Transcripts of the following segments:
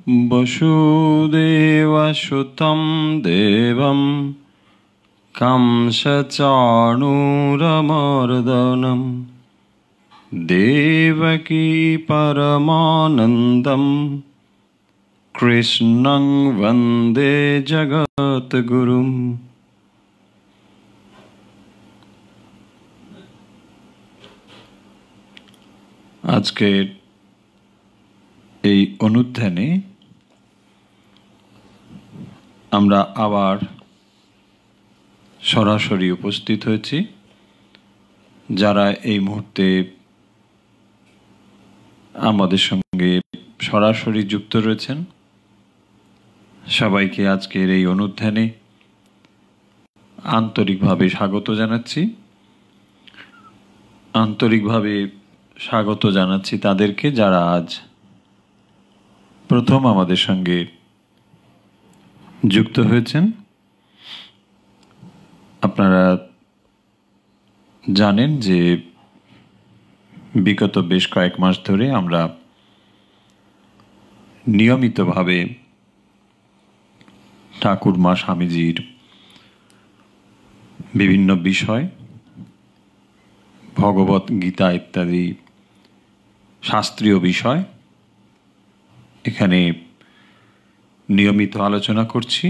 वसुदेवसुतं देवं कंसचाणूरमर्दनं देवकी परमानन्दं कृष्णं वन्दे जगद्गुरुम्। আজকের এই অনুধ্যানে আমরা আবার সরাসরি উপস্থিত হয়েছি। যারা এই মুহূর্তে আমাদের সঙ্গে সরাসরি যুক্ত রয়েছেন সবাইকে আজকের এই অনুধ্যানে আন্তরিকভাবে স্বাগত জানাচ্ছি। আন্তরিকভাবে স্বাগত জানাচ্ছি তাদেরকে যারা আজ প্রথম আমাদের সঙ্গে যুক্ত হয়েছেন। আপনারা জানেন যে বিগত বেশ কয়েক মাস ধরে আমরা নিয়মিতভাবে ঠাকুরমা স্বামীজির বিভিন্ন বিষয়, ভগবত গীতা ইত্যাদি শাস্ত্রীয় বিষয় এখানে নিয়মিত আলোচনা করছি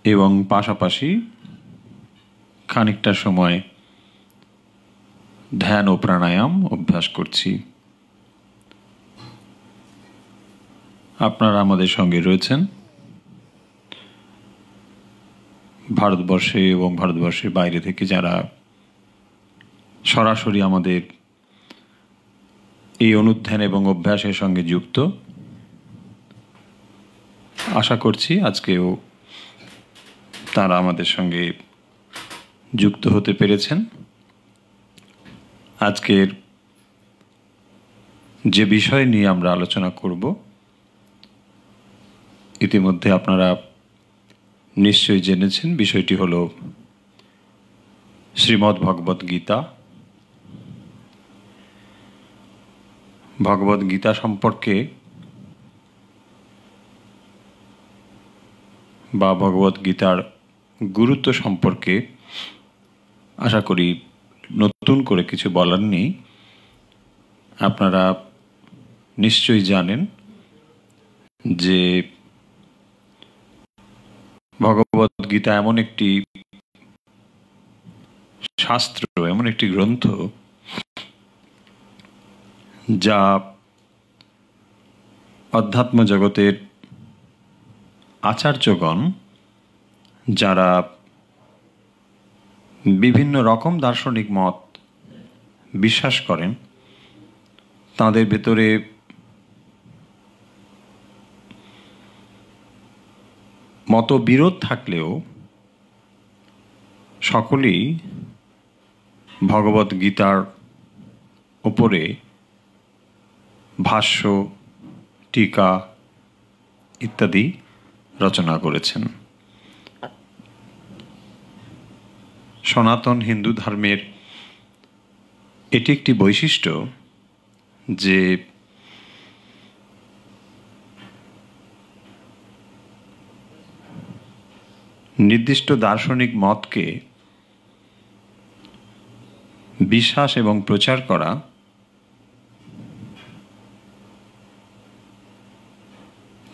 এবং পাশাপাশি খানিকটা সময় ধ্যান ও প্রাণায়াম অভ্যাস করছি। আপনারা আমাদের সঙ্গে রয়েছেন ভারতবর্ষে এবং ভারতবর্ষের বাইরে থেকে যারা সরাসরি আমাদের এই অনুধ্যান এবং অভ্যাসের সঙ্গে যুক্ত। আশা করছি আজকেও তারা আমাদের সঙ্গে যুক্ত হতে পেরেছেন। আজকের যে বিষয় নিয়ে আমরা আলোচনা করব ইতিমধ্যে আপনারা নিশ্চয়ই জেনেছেন। বিষয়টি হল শ্রীমদ্ ভগবত গীতা। ভগবত গীতা সম্পর্কে বা ভগবত গীতার গুরুত্ব সম্পর্কে আশা করি নতুন করে কিছু বলার নেই। আপনারা নিশ্চয়ই জানেন যে ভগবত গীতা এমন একটি শাস্ত্র, এমন একটি গ্রন্থ যা অধ্যাত্ম জগতের আচার্যগণ যারা বিভিন্ন রকম দার্শনিক মত বিশ্বাস করেন তাদের ভেতরে মতবিরোধ থাকলেও সকলেই ভগবত গীতার উপরে ভাষ্য, টিকা ইত্যাদি রচনা করেছেন। সনাতন হিন্দু ধর্মের এটি একটি বৈশিষ্ট্য যে নির্দিষ্ট দার্শনিক মতকে বিশ্বাস এবং প্রচার করা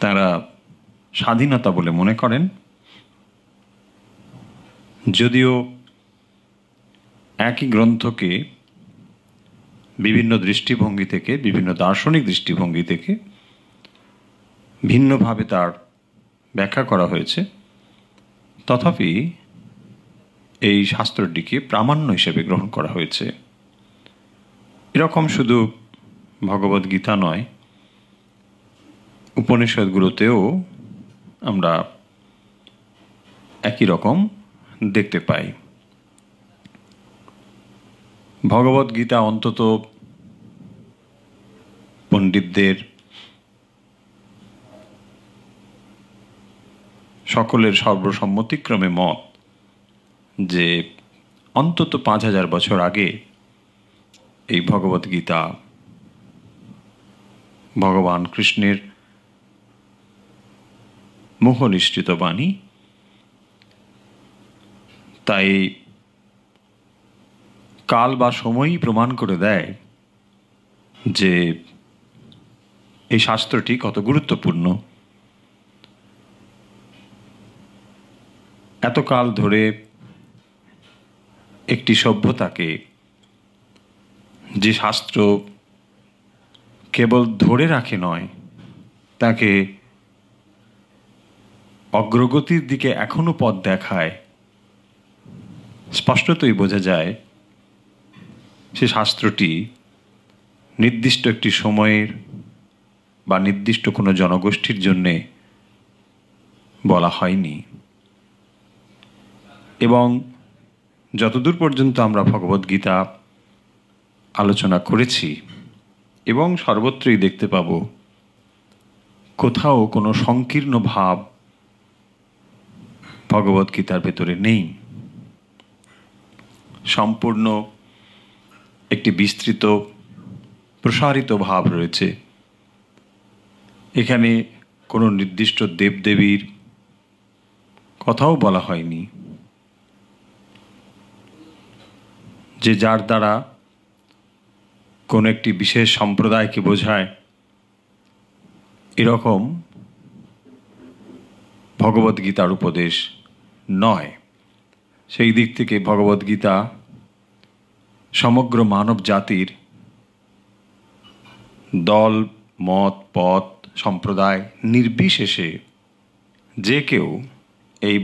তারা স্বাধীনতা বলে মনে করেন। যদিও একই গ্রন্থকে বিভিন্ন দৃষ্টিভঙ্গি থেকে, বিভিন্ন দার্শনিক দৃষ্টিভঙ্গি থেকে ভিন্নভাবে তার ব্যাখ্যা করা হয়েছে, তথাপি এই শাস্ত্রটিকে প্রামাণ্য হিসেবে গ্রহণ করা হয়েছে। এরকম শুধু ভগবত গীতা নয়, উপনিষদগুলোতেও আমরা একই রকম দেখতে পাই। ভগবত গীতা অন্তত পণ্ডিতদের সকলের সর্বসম্মতিক্রমে মত যে অন্তত 5000 বছর আগে এই ভগবত গীতা ভগবান কৃষ্ণের মোহ নিঃসৃত বাণী। তাই কাল বা সময়ই প্রমাণ করে দেয় যে এই শাস্ত্রটি কত গুরুত্বপূর্ণ। এতকাল ধরে একটি সভ্যতাকে যে শাস্ত্র কেবল ধরে রাখে নয়, তাকে অগ্রগতির দিকে এখনো পথ দেখায়, স্পষ্টতই বোঝা যায় সে শাস্ত্রটি নির্দিষ্ট একটি সময়ের বা নির্দিষ্ট কোনো জনগোষ্ঠীর জন্যে বলা হয়নি। এবং যতদূর পর্যন্ত আমরা ভগবদ্গীতা আলোচনা করেছি এবং সর্বত্রই দেখতে পাব, কোথাও কোনো সংকীর্ণ ভাব ভগবদ্গীতার ভেতরে নেই। সম্পূর্ণ একটি বিস্তৃত প্রসারিত ভাব রয়েছে। এখানে কোনো নির্দিষ্ট দেবদেবীর কথাও বলা হয়নি, যে যার দ্বারা কোনো একটি বিশেষ সম্প্রদায়কে বোঝায়, এরকম ভগবদ্গীতার উপদেশ নয়। সেই দিক থেকে ভগবদ্গীতা সমগ্র মানব জাতির দল, মত, পথ, সম্প্রদায় নির্বিশেষে যে কেউ এই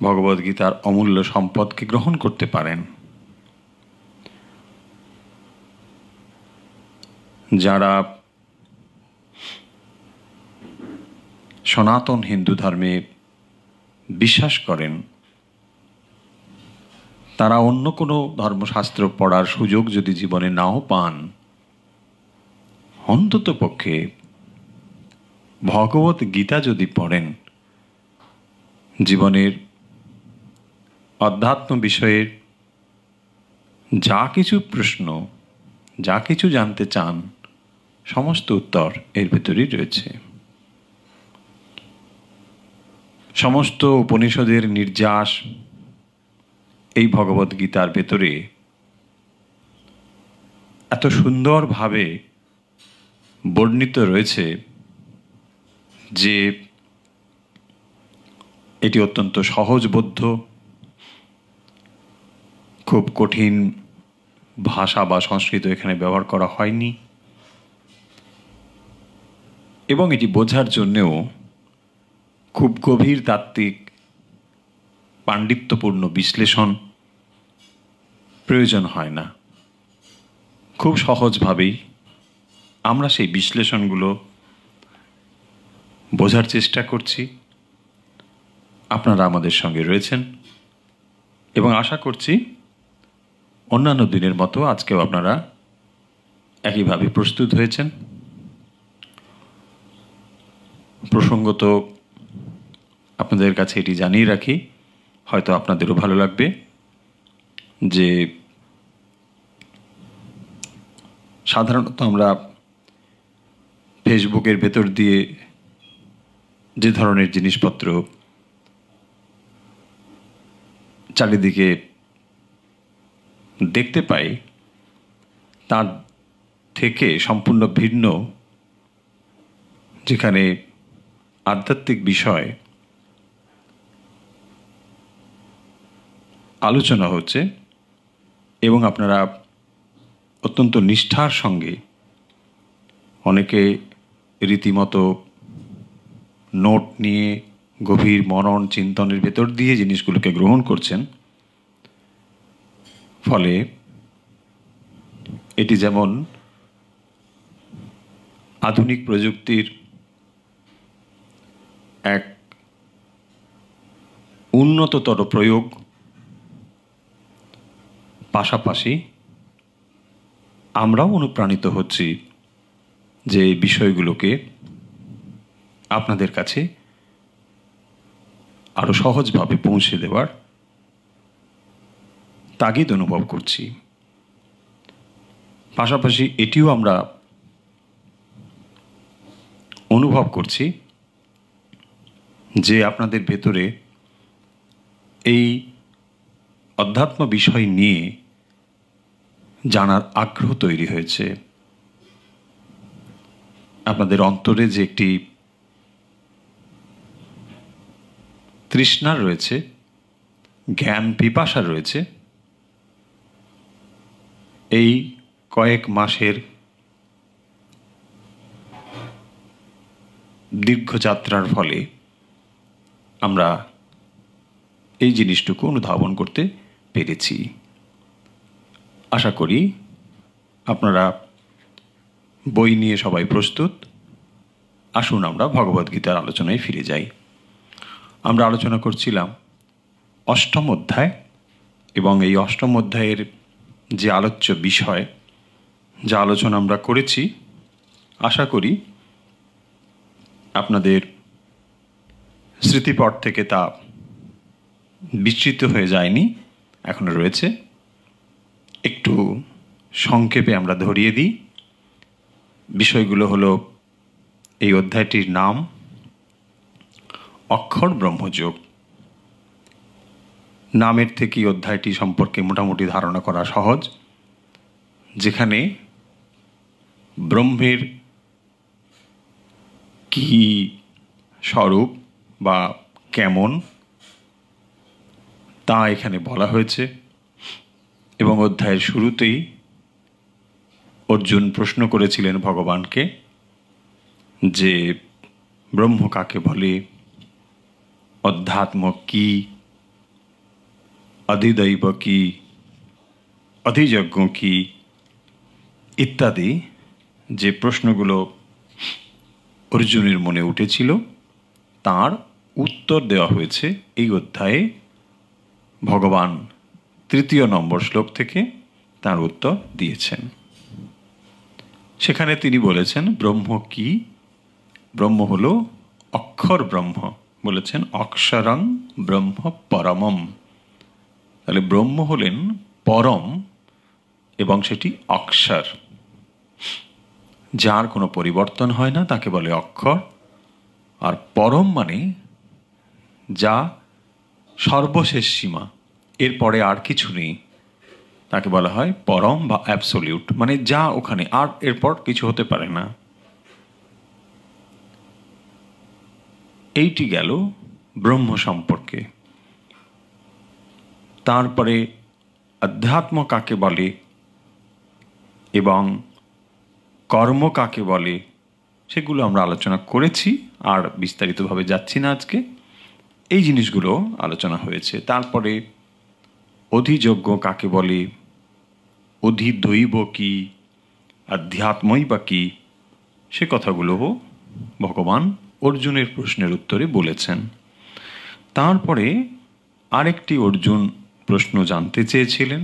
ভগবদ্গীতার অমূল্য সম্পদকে গ্রহণ করতে পারেন। যারা সনাতন হিন্দু ধর্মে বিশ্বাস করেন, তারা অন্য কোনো ধর্মশাস্ত্র পড়ার সুযোগ যদি জীবনে নাও পান, অন্তত পক্ষে ভগবত গীতা যদি পড়েন, জীবনের অধ্যাত্ম বিষয়ের যা কিছু প্রশ্ন, যা কিছু জানতে চান, সমস্ত উত্তর এর ভেতরেই রয়েছে। সমস্ত উপনিষদের নির্যাস এই ভগবদ্গীতার ভেতরে এত সুন্দরভাবে বর্ণিত রয়েছে যে এটি অত্যন্ত সহজবোধ্য, খুব কঠিন ভাষা বা সংস্কৃত এখানে ব্যবহার করা হয়নি, এবং এটি বোঝার জন্যেও খুব গভীর তাত্ত্বিক পাণ্ডিত্যপূর্ণ বিশ্লেষণ প্রয়োজন হয় না। খুব সহজভাবেই আমরা সেই বিশ্লেষণগুলো বোঝার চেষ্টা করছি। আপনারা আমাদের সঙ্গে রয়েছেন এবং আশা করছি অন্যান্য দিনের মতো আজকেও আপনারা একইভাবে প্রস্তুত হয়েছেন। প্রসঙ্গত আপনাদের কাছে এটি জানিয়ে রাখি, হয়তো আপনাদেরও ভালো লাগবে, যে সাধারণত আমরা ফেসবুকের ভেতর দিয়ে যে ধরনের জিনিসপত্র চারিদিকে দেখতে পাই, তার থেকে সম্পূর্ণ ভিন্ন, যেখানে আধ্যাত্মিক বিষয় আলোচনা হচ্ছে এবং আপনারা অত্যন্ত নিষ্ঠার সঙ্গে, অনেকে রীতিমতো নোট নিয়ে গভীর মনন চিন্তনের ভেতর দিয়ে জিনিসগুলোকে গ্রহণ করছেন। ফলে এটি যেমন আধুনিক প্রযুক্তির এক উন্নততর প্রয়োগ, পাশাপাশি আমরাও অনুপ্রাণিত হচ্ছি যে বিষয়গুলোকে আপনাদের কাছে আরো সহজভাবে পৌঁছে দেওয়ার তাগিদ অনুভব করছি। পাশাপাশি এটিও আমরা অনুভব করছি যে আপনাদের ভেতরে এই অধ্যাত্ম বিষয় নিয়ে জানার আগ্রহ তৈরি হয়েছে, আপনাদের অন্তরে যে একটি তৃষ্ণা রয়েছে, জ্ঞান পিপাসা রয়েছে, এই কয়েক মাসের দীর্ঘ যাত্রার ফলে আমরা এই জিনিসটুকু অনুধাবন করতে পেরেছি। আশা করি আপনারা বই নিয়ে সবাই প্রস্তুত। আসুন আমরা ভগবদ্গীতার আলোচনায় ফিরে যাই। আমরা আলোচনা করছিলাম অষ্টম অধ্যায়, এবং এই অষ্টম অধ্যায়ের যে আলোচ্য বিষয়, যা আলোচনা আমরা করেছি, আশা করি আপনাদের স্মৃতিপট থেকে তা বিচ্যুত হয়ে যায়নি, এখনো রয়েছে। একটু সংক্ষেপে আমরা ধরিয়ে দিই। বিষয়গুলো হলো, এই অধ্যায়টির নাম অক্ষর ব্রহ্মযোগ। নামের থেকেই অধ্যায়টি সম্পর্কে মোটামুটি ধারণা করা সহজ, যেখানে ব্রহ্মের কি স্বরূপ বা কেমন তা এখানে বলা হয়েছে। এবং অধ্যায়ের শুরুতেই অর্জুন প্রশ্ন করেছিলেন ভগবানকে যে ব্রহ্ম কাকে বলে, অধ্যাত্ম কি, অধিদৈব কি, অধিযজ্ঞ কি, ইত্যাদি যে প্রশ্নগুলো অর্জুনের মনে উঠেছিল, তার উত্তর দেওয়া হয়েছে এই অধ্যায়ে। ভগবান 3 নম্বর শ্লোক থেকে তার উত্তর দিয়েছেন। সেখানে তিনি বলেছেন ব্রহ্ম কি। ব্রহ্ম হল অক্ষর ব্রহ্ম। বলেছেন অক্ষরং ব্রহ্ম পরমম। তাহলে ব্রহ্ম হলেন পরম, এবং সেটি অক্ষর, যার কোনো পরিবর্তন হয় না, তাকে বলে অক্ষর। আর পরম মানে যা সর্বশেষ সীমা, এরপরে আর কিছু নেই, তাকে বলা হয় পরম বা অ্যাবসোলিউট, মানে যা ওখানে, আর এরপর কিছু হতে পারে না। এইটি গেল ব্রহ্ম সম্পর্কে। তারপরে অধ্যাত্ম কাকে বলে এবং কর্ম কাকে বলে, সেগুলো আমরা আলোচনা করেছি, আর বিস্তারিতভাবে যাচ্ছি না আজকে। এই জিনিসগুলো আলোচনা হয়েছে। তারপরে অধিযজ্ঞ কাকে বলে, অধিদৈব কি, আধ্যাত্মই বা কি, সে কথাগুলো ভগবান অর্জুনের প্রশ্নের উত্তরে বলেছেন। তারপরে আরেকটি অর্জুন প্রশ্ন জানতে চেয়েছিলেন।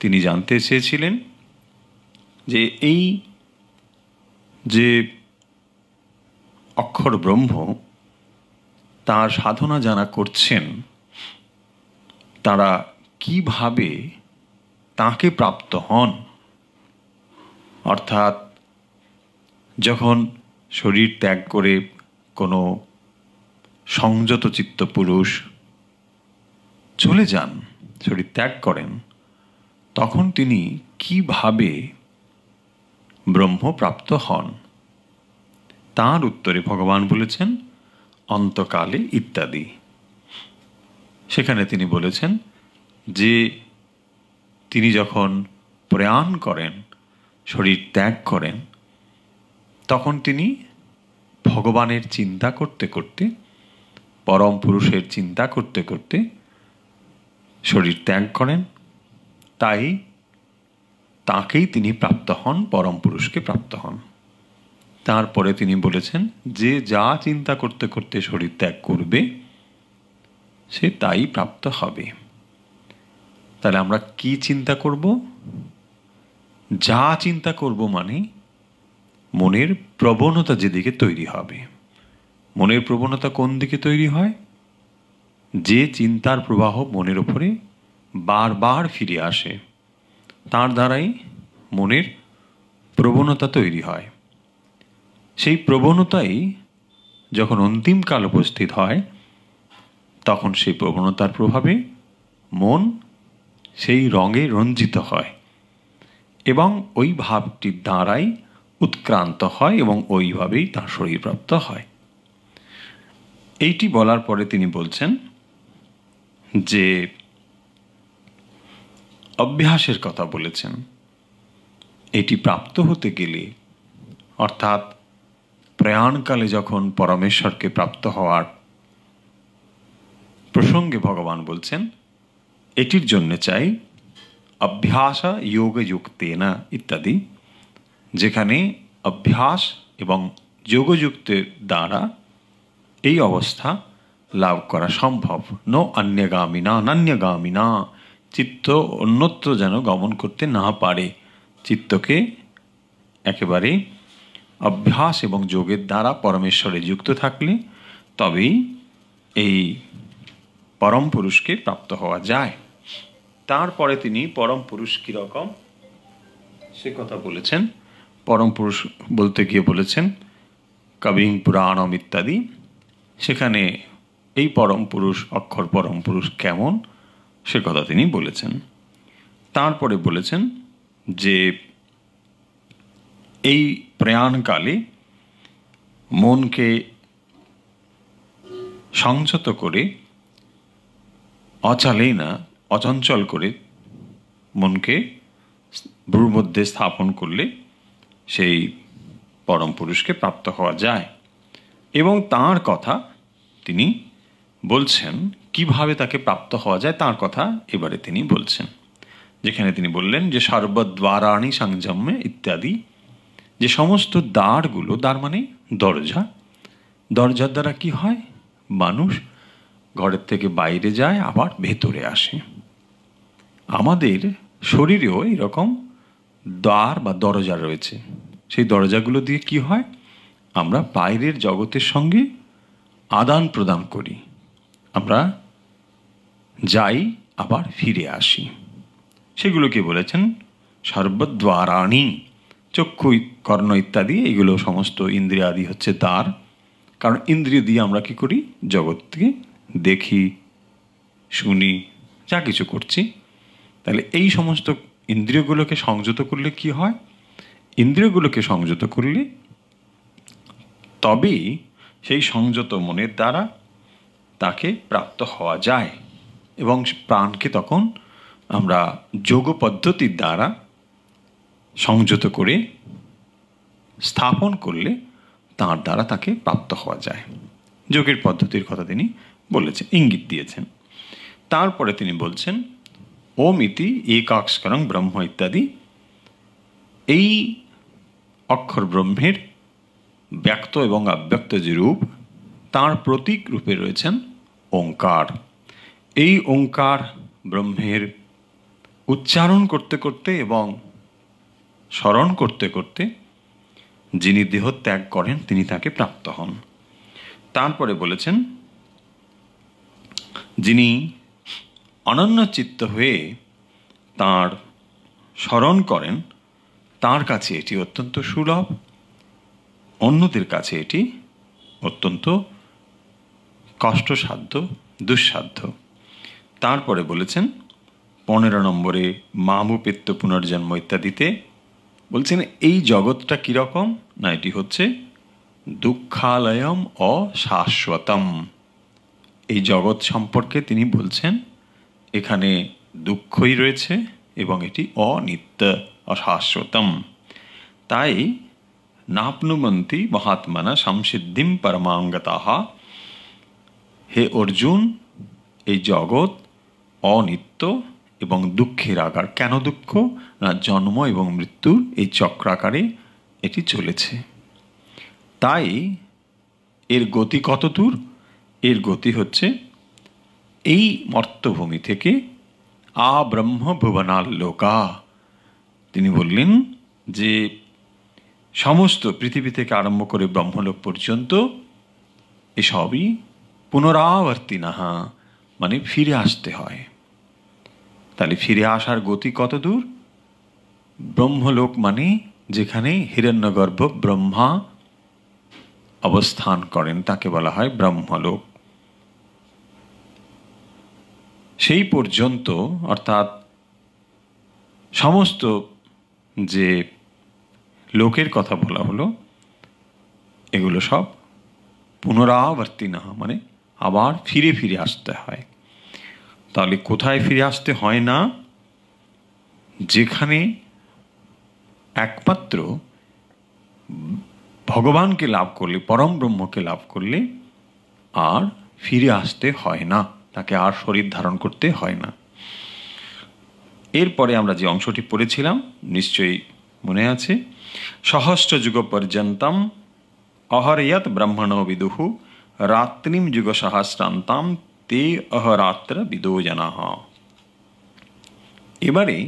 তিনি জানতে চেয়েছিলেন যে এই যে অক্ষর ব্রহ্ম, তার সাধনা যারা করছেন তারা কিভাবে তাকে প্রাপ্ত হন। অর্থাৎ যখন শরীর ত্যাগ করে কোনো সংযত চিত্ত পুরুষ চলে যান, শরীর ত্যাগ করেন, তখন তিনি কিভাবে ব্রহ্মপ্রাপ্ত হন। তার উত্তরে ভগবান বলেছেন অন্তকালে ইত্যাদি। সেখানে তিনি বলেছেন যে তিনি যখন প্রয়াণ করেন, শরীর ত্যাগ করেন, তখন তিনি ভগবানের চিন্তা করতে করতে, পরম পুরুষের চিন্তা করতে করতে শরীর ত্যাগ করেন। তাই তাকেই তিনি প্রাপ্ত হন, পরম পুরুষকে প্রাপ্ত হন। তারপরে তিনি বলেছেন যে যা চিন্তা করতে করতে শরীর ত্যাগ করবে, সে তাই প্রাপ্ত হবে। তাহলে আমরা কি চিন্তা করব? যা চিন্তা করব মানে মনের প্রবণতা যেদিকে তৈরি হবে। মনের প্রবণতা কোন দিকে তৈরি হয়? যে চিন্তার প্রবাহ মনের ওপরে বারবার ফিরে আসে, তার দ্বারাই মনের প্রবণতা তৈরি হয়। সেই প্রবণতাই যখন অন্তিমকাল উপস্থিত হয় তখন সেই প্রবণতার প্রভাবে মন সেই রঙে রঞ্জিত হয় এবং ওই ভাবটির দ্বারাই উৎক্রান্ত হয় এবং ওইভাবেই তার শরীরপ্রাপ্ত হয়। এইটি বলার পরে তিনি বলছেন যে অভ্যাসের কথা বলেছেন। এটি প্রাপ্ত হতে গেলে অর্থাৎ প্রয়াণকালে যখন পরমেশ্বরকে প্রাপ্ত হওয়ার প্রসঙ্গে ভগবান বলছেন এটির জন্য চাই অভ্যাস যোগযুক্তেনা ইত্যাদি, যেখানে অভ্যাস এবং যোগযুক্তের দ্বারা এই অবস্থা লাভ করা সম্ভব। নো অন্যগামিনা নান্যগামিনা, চিত্ত অন্যত্র যেন গমন করতে না পারে। চিত্তকে একেবারে অভ্যাস এবং যোগের দ্বারা পরমেশ্বরে যুক্ত থাকলে তবেই এই পরম পুরুষকে প্রাপ্ত হওয়া যায়। তারপরে তিনি পরম পুরুষ কীরকম সে কথা বলেছেন। পরম পুরুষ বলতে গিয়ে বলেছেন কবিং পুরাণম ইত্যাদি, সেখানে এই পরম পুরুষ অক্ষর পরম পুরুষ কেমন সে কথা তিনি বলেছেন। তারপরে বলেছেন যে এই প্রয়াণকালে মনকে সংযত করে অচঞ্চল করে মনকে ভ্রুর মধ্যে স্থাপন করলে সেই পরম পুরুষকে প্রাপ্ত হওয়া যায়। এবং তার কথা তিনি বলছেন কিভাবে তাকে প্রাপ্ত হওয়া যায় তার কথা এবারে তিনি বলছেন, যেখানে তিনি বললেন যে সর্বদ্বারাণি সংযম্যে ইত্যাদি, যে সমস্ত দ্বারগুলো, দ্বার মানে দরজা, দরজার দ্বারা কি হয়, মানুষ ঘরের থেকে বাইরে যায় আবার ভেতরে আসে। আমাদের শরীরেও এরকম দ্বার বা দরজা রয়েছে। সেই দরজাগুলো দিয়ে কি হয়, আমরা বাইরের জগতের সঙ্গে আদান প্রদান করি, আমরা যাই আবার ফিরে আসি। সেগুলোকে বলেছেন সর্বদ্বারাণি। চক্ষু কর্ণ ইত্যাদি এগুলো সমস্ত ইন্দ্রিয়াদি হচ্ছে দ্বার, কারণ ইন্দ্রিয় দিয়ে আমরা কি করি, জগৎকে দেখি শুনি যা কিছু করছি। তাহলে এই সমস্ত ইন্দ্রিয়গুলোকে সংযত করলে কি হয়, ইন্দ্রিয়গুলোকে সংযত করলে তবেই সেই সংযত মনের দ্বারা তাকে প্রাপ্ত হওয়া যায় এবং প্রাণকে তখন আমরা যোগ পদ্ধতির দ্বারা সংযত করে স্থাপন করলে তার দ্বারা তাকে প্রাপ্ত হওয়া যায়। যোগের পদ্ধতির কথা তিনি বলেছেন, ইঙ্গিত দিয়েছেন। তারপরে তিনি বলছেন ওম ইতি একাক্ষরং ব্রহ্ম ইত্যাদি, এই অক্ষর ব্রহ্মের ব্যক্ত এবং অব্যক্ত যে রূপ, তার প্রতীক রূপে রয়েছেন ওঙ্কার। এই ওঙ্কার ব্রহ্মের উচ্চারণ করতে করতে এবং স্মরণ করতে করতে যিনি দেহ ত্যাগ করেন তিনি তাকে প্রাপ্ত হন। তারপরে বলেছেন যিনি অনন্য চিত্ত হয়ে তাঁর স্মরণ করেন তার কাছে এটি অত্যন্ত সুলভ, অন্যদের কাছে এটি অত্যন্ত কষ্টসাধ্য, দুঃসাধ্য। তারপরে বলেছেন 15 নম্বরে মামুপেত্য পুনর্জন্ম ইত্যাদিতে বলছেন এই জগৎটা কীরকম না, এটি হচ্ছে দুঃখালয়ম অশাশ্বতম। এই জগৎ সম্পর্কে তিনি বলছেন এখানে দুঃখই রয়েছে এবং এটি অনিত্য অশাশ্বতম। তাই নাপ্নুবন্তি মহাত্মানা সংসিদ্ধিম পরমাঙ্গতাহা, হে অর্জুন এই জগৎ অনিত্য এবং দুঃখের আকার। কেন দুঃখ না, জন্ম এবং মৃত্যুর এই চক্রাকারে এটি চলেছে। তাই এর গতি কত দূর, এর গতি হচ্ছে এই মর্তভূমি থেকে ব্রহ্ম ভুবনাল্লোকা। তিনি বললেন যে সমস্ত পৃথিবী থেকে আরম্ভ করে ব্রহ্মলোক পর্যন্ত এসবই পুনরাবর্তী নাহা, মানে ফিরে আসতে হয়। তাহলে ফিরে আসার গতি কত দূর, ব্রহ্মলোক মানে যেখানে হিরণ্যগর্ভ ব্রহ্মা অবস্থান করেন তাকে বলা হয় ব্রহ্মলোক। সেই পর্যন্ত অর্থাৎ সমস্ত যে লোকের কথা বলা হলো এগুলো সব পুনরাবর্তী না, মানে আবার ফিরে ফিরে আসতে হয়। তাহলে কোথায় ফিরে আসতে হয় না? যেখানে একমাত্র ভগবানকে লাভ করলে, পরম ব্রহ্মকে লাভ করলে আর ফিরে আসতে হয় না, তাকে আর শরীর ধারণ করতে হয় না। এরপরে আমরা যে অংশটি পড়েছিলাম নিশ্চয়ই মনে আছে, সহস্র যুগ পর্যন্তম অহরয়ত ব্রহ্মণো বিদুহু রাত্রিম যুগ সহস্রান্তাম তে অহরাত্র বিদো জনাঃ। এবারে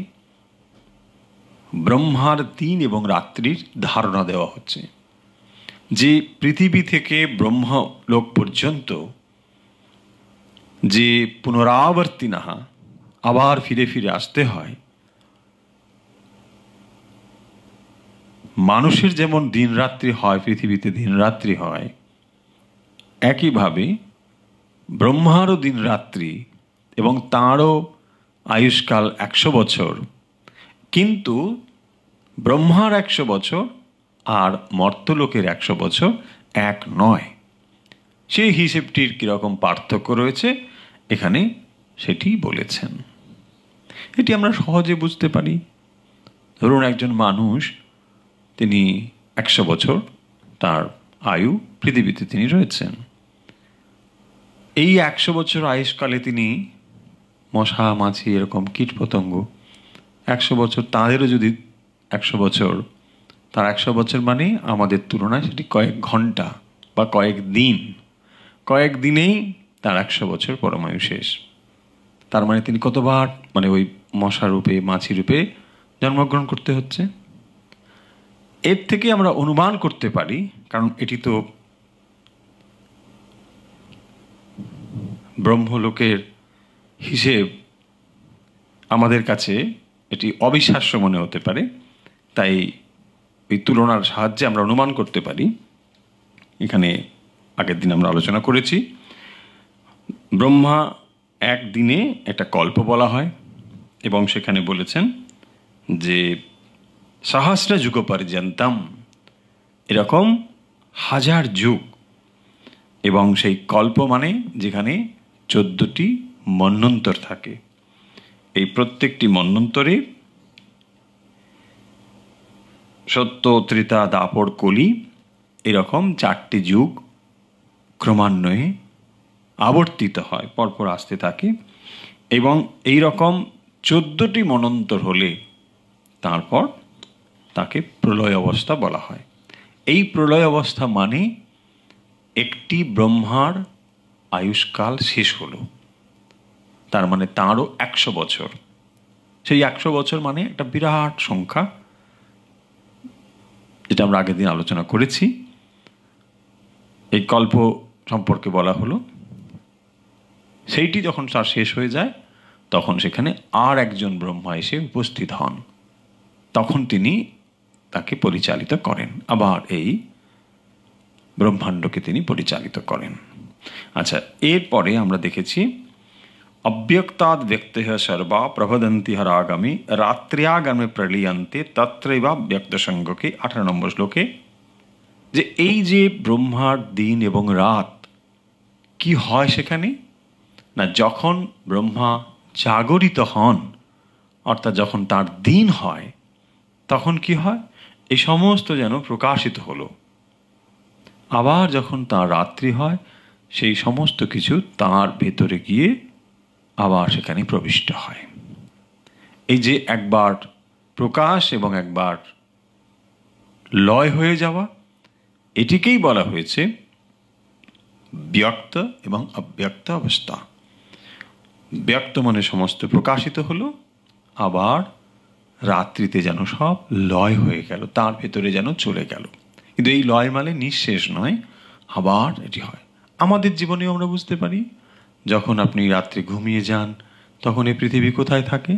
ব্রহ্মার দিন এবং রাত্রির ধারণা দেওয়া হচ্ছে, যে পৃথিবী থেকে ব্রহ্মলোক পর্যন্ত যে পুনরাবর্তী নাহা, আবার ফিরে ফিরে আসতে হয়। মানুষের যেমন দিন রাত্রি হয়, পৃথিবীতে দিন রাত্রি হয়, একইভাবে ব্রহ্মারও দিন রাত্রি এবং তাঁরও আয়ুষ্কাল 100 বছর। কিন্তু ব্রহ্মার 100 বছর আর মর্ত্যলোকের 100 বছর এক নয়। সেই হিসেবটির কীরকম পার্থক্য রয়েছে এখানে সেটি বলেছেন। এটি আমরা সহজে বুঝতে পারি। ধরুন একজন মানুষ, তিনি 100 বছর তার আয়ু পৃথিবীতে তিনি রয়েছেন। এই 100 বছর আয়ুষ্কালে তিনি মশা মাছি এরকম কীট পতঙ্গ 100 বছর, তাঁদেরও যদি 100 বছর, তার 100 বছর মানে আমাদের তুলনায় সেটি কয়েক ঘন্টা বা কয়েক দিন, কয়েক দিনেই তার 100 বছর পরমায়ু শেষ। তার মানে তিনি কতবার, মানে ওই মশা রূপে মাছি রূপে জন্মগ্রহণ করতে হচ্ছে। এর থেকে আমরা অনুমান করতে পারি, কারণ এটি তো ব্রহ্মলোকের হিসেব, আমাদের কাছে এটি অবিশ্বাস্য মনে হতে পারে, তাই ওই তুলনার সাহায্যে আমরা অনুমান করতে পারি। এখানে আগের দিন আমরা আলোচনা করেছি, ব্রহ্মা একদিনে একটা কল্প বলা হয় এবং সেখানে বলেছেন যে সহস্র যুগ পর্যন্তম, এরকম 1000 যুগ। এবং সেই কল্প মানে যেখানে 14টি মন্বন্তর থাকে, এই প্রত্যেকটি মন্বন্তরে সত্য, ত্রেতা, দাপর, কলি এরকম 4টি যুগ ক্রমান্বয়ে আবর্তিত হয়, পরপর আসতে থাকে। এবং এই রকম 14টি মন্বন্তর হলে তারপর তাকে প্রলয় অবস্থা বলা হয়। এই প্রলয় অবস্থা মানে একটি ব্রহ্মার আয়ুষ্কাল শেষ হলো, তার মানে তাঁরও 100 বছর। সেই 100 বছর মানে একটা বিরাট সংখ্যা, যেটা আমরা আগের দিন আলোচনা করেছি। এই কল্প সম্পর্কে বলা হলো, সেইটি যখন তার শেষ হয়ে যায় তখন সেখানে আর একজন ব্রহ্মা এসে উপস্থিত হন, তখন তিনি তাকে পরিচালিত করেন, আবার এই ব্রহ্মাণ্ডকে তিনি পরিচালিত করেন। আচ্ছা, এরপরে আমরা দেখেছি অব্যক্তাদ ব্যক্তঃ সর্বা প্রভদন্তি হরাগামী রাত্র্যাগামে প্রলীয়ন্তে তত্রৈবা ব্যক্ত সঙ্গকে 18 নম্বর শ্লোকে, যে এই যে ব্রহ্মার দিন এবং রাত কি হয় সেখানে না, যখন ব্রহ্মা জাগরিত হন, অর্থাৎ যখন তার দিন হয়, তখন কি হয়, এই সমস্ত যেন প্রকাশিত হলো। আবার যখন তার রাত্রি হয়, সেই সমস্ত কিছু তার ভেতরে গিয়ে আবার সেখানে প্রবিষ্ট হয়। এই যে একবার প্রকাশ এবং একবার লয় হয়ে যাওয়া, এটিকেই বলা হয়েছে ব্যক্ত এবং অব্যক্ত অবস্থা। ব্যক্ত মানে সমস্ত প্রকাশিত হলো, আবার রাত্রিতে যেন সব লয় হয়ে গেল, তার ভেতরে যেন চলে গেল। কিন্তু এই লয় মানে নিঃশেষ নয়, আবার এটি হয়। আমাদের জীবনেও আমরা বুঝতে পারি, যখন আপনি রাত্রে ঘুমিয়ে যান তখন এই পৃথিবী কোথায় থাকে?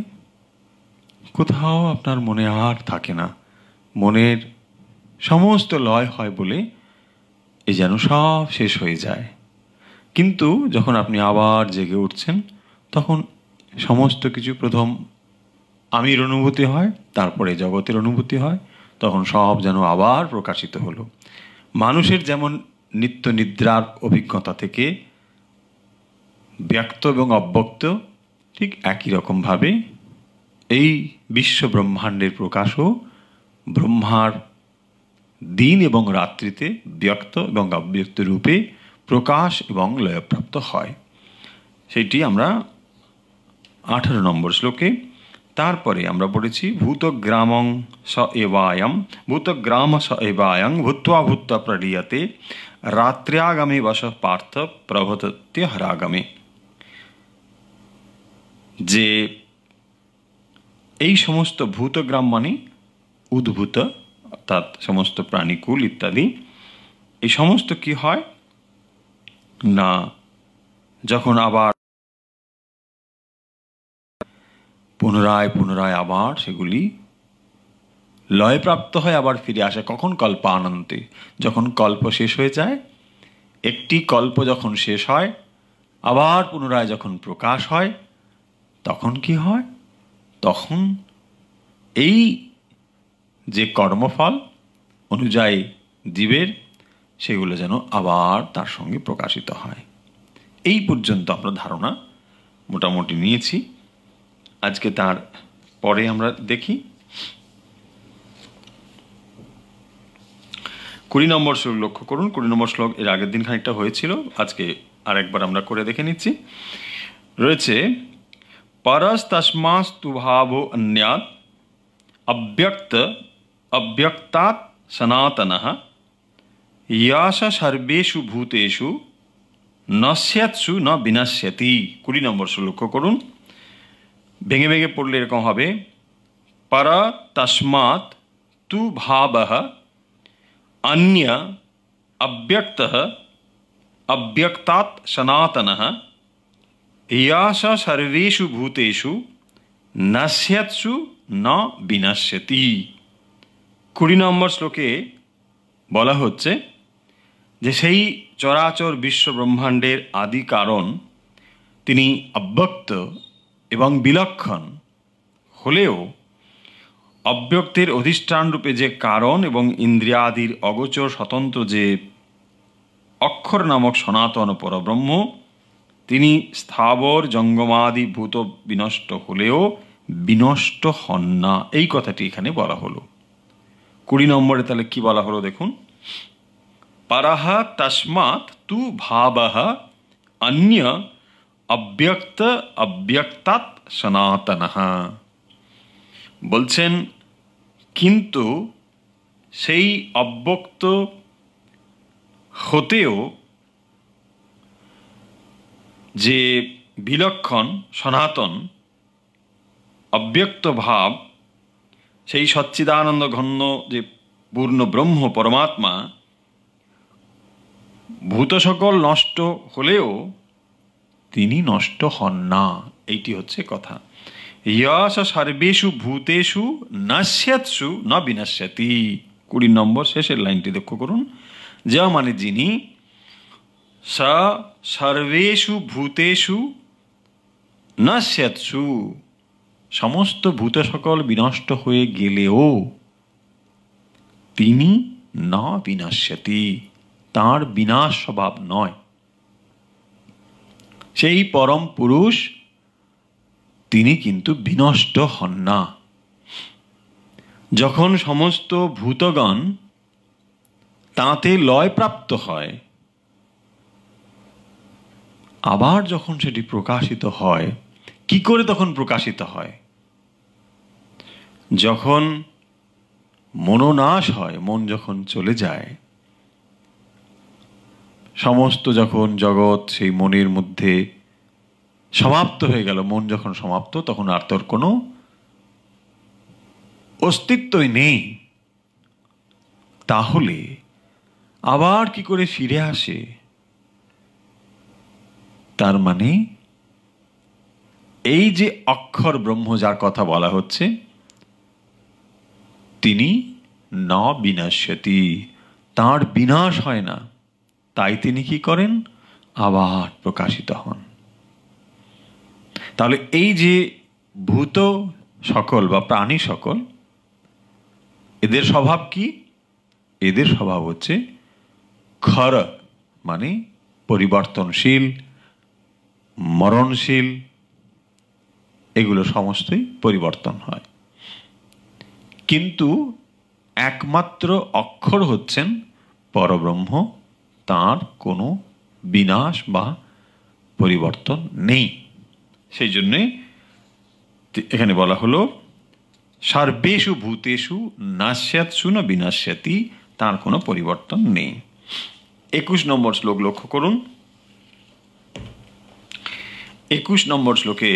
কোথাও আপনার মনে আর থাকে না। মনের সমস্ত লয় হয় বলে এই যেন সব শেষ হয়ে যায়। কিন্তু যখন আপনি আবার জেগে উঠছেন, তখন সমস্ত কিছু প্রথম আমির অনুভূতি হয়, তারপরে জগতের অনুভূতি হয়, তখন সব যেন আবার প্রকাশিত হলো। মানুষের যেমন নিত্য নিদ্রার অভিজ্ঞতা থেকে ব্যক্ত এবং অব্যক্ত, ঠিক একই রকমভাবে এই বিশ্ব ব্রহ্মাণ্ডের প্রকাশও ব্রহ্মার দিন এবং রাত্রিতে ব্যক্ত এবং অব্যক্ত রূপে প্রকাশ এবং লয়প্রাপ্ত হয়। সেটি আমরা 18 নম্বর শ্লোকে। তারপরে আমরা পড়েছি ভূতগ্রামং স এবায়ম ভূতগ্রাম স এবায়ং ভূত্বা ভূত্বা প্রলীয়তে রাত্র্যাগামে বশ পার্থ প্রভতত্য হরাগমে। যে এই সমস্ত ভূতগ্রাম মানে উদ্ভূত, অর্থাৎ সমস্ত প্রাণীকুল ইত্যাদি, এই সমস্ত কি হয় না, যখন আবার পুনরায় পুনরায় আবার সেগুলি লয়প্রাপ্ত হয়, আবার ফিরে আসে। কখন? কল্পানন্তে, যখন কল্প শেষ হয়ে যায়। একটি কল্প যখন শেষ হয়, আবার পুনরায় যখন প্রকাশ হয়, তখন কি হয়? তখন এই যে কর্মফল অনুযায়ী জীবের, সেগুলো যেন আবার তার সঙ্গে প্রকাশিত হয়। এই পর্যন্ত আমরা ধারণা মোটামুটি নিয়েছি। আজকে তার পরে আমরা দেখি 20 নম্বর শ্লোক লক্ষ্য করুন। 20 নম্বর শ্লোক এর আগের দিন খানিকটা হয়েছিল, আজকে আরেকবার আমরা করে দেখে নিচ্ছি। রয়েছে পরস্তস্মাস্তু ভাবো অন্যাৎ অব্যক্তাৎ সনাতনঃ ইয়াশ সর্বেষু ভূতেষু নস্যাৎসু ন বিনশ্যতি। 20 নম্বর শ্লোক লক্ষ্য করুন। ভেঙে ভেঙে পড়লে এরকম হবে, পর তস্মাৎ তু ভাবঃ অন্য অব্যক্তঃ অব্যক্তাৎ সনাতনঃ ইয়াশ সর্বেষু ভূতেষু নস্যাৎসু ন বিনশ্যতি। 20 নম্বর শ্লোকে বলা হচ্ছে যে সেই চরাচর বিশ্ব ব্রহ্মাণ্ডের আদি কারণ তিনি অব্যক্ত এবং বিলক্ষণ হলেও অব্যক্তের অধিষ্ঠান রূপে যে কারণ এবং ইন্দ্রিয়াদির অগোচর স্বতন্ত্র যে অক্ষর নামক সনাতন পরব্রহ্ম, তিনি স্থাবর জঙ্গমাদি ভূত বিনষ্ট হলেও বিনষ্ট হন না। এই কথাটি এখানে বলা হলো। 20 নম্বরে তাহলে কি বলা হলো দেখুন, পরহ তস্মাৎ তু ভাবঃ অন্য অব্যক্ত অব্যক্তাৎ সনাতনঃ। বলছেন কিন্তু সেই অব্যক্ত হতেও যে বিলক্ষণ সনাতন অব্যক্ত ভাব, সেই সচ্চিদানন্দ ঘন যে পূর্ণ ব্রহ্ম পরমাত্মা, ভূত সকল নষ্ট হলেও তিনি নষ্ট হন না। এইটি হচ্ছে কথা। ইয়াশ সর্বেষু ভূতেষু নস্যাৎসু ন বিনশ্যতি। 20 নম্বর শেষের লাইনটি লক্ষ্য করুন। যা মানে যিনি, স সর্বেষু ভূতেষু নস্যাৎসু, সমস্ত ভূত সকল বিনষ্ট হয়ে গেলেও তিনি না বিনশ্যতি, তাঁর বিনাশ স্বভাব নয়। সেই পরম পুরুষ তিনি কিন্তু বিনষ্ট হন না। যখন সমস্ত ভূতগণ তাঁতে লয়প্রাপ্ত হয়, আবার যখন সেটি প্রকাশিত হয়, কি করে তখন প্রকাশিত হয়? যখন মনোনাশ হয়, মন যখন চলে যায়, সমস্ত যখন জগৎ সেই মনের মধ্যে সমাপ্ত হয়ে গেল, মন যখন সমাপ্ত, তখন আর তোর কোনো অস্তিত্বই নেই। তাহলে আবার কি করে ফিরে আসে? তার মানে এই যে অক্ষর ব্রহ্ম যার কথা বলা হচ্ছে, তিনি ন বিনশ্যতি, তাঁর বিনাশ হয় না। তাই তিনি কি করেন? আবার প্রকাশিত হন। তাহলে এই যে ভূত সকল বা প্রাণী সকল, এদের স্বভাব কি? এদের স্বভাব হচ্ছে ক্ষর, মানে পরিবর্তনশীল, মরণশীল, এগুলো সমস্তই পরিবর্তন হয়। কিন্তু একমাত্র অক্ষর হচ্ছেন পরব্রহ্ম, তার কোনো বিনাশ বা পরিবর্তন নেই। সেই জন্যে এখানে বলা হলো সর্বেষু ভূতেষু নাস্যাৎসু না বিনাশ্যাতি, তার কোনো পরিবর্তন নেই। 21 নম্বর শ্লোক লক্ষ্য করুন। 21 নম্বর শ্লোকে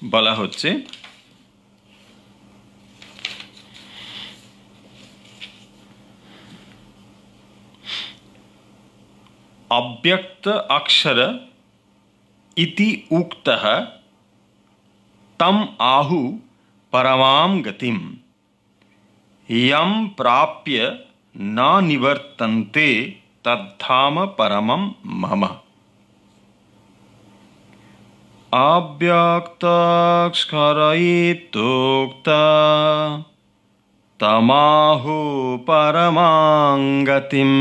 বলা হচ্ছে अव्यक्त अक्षर इति उक्तः तम आहु परमां गतिम यम प्राप्य न निवर्तन्ते तद्धाम परमं मम। अव्यक्ताक्षर इत्युक्तः तमाहु परमां गतिम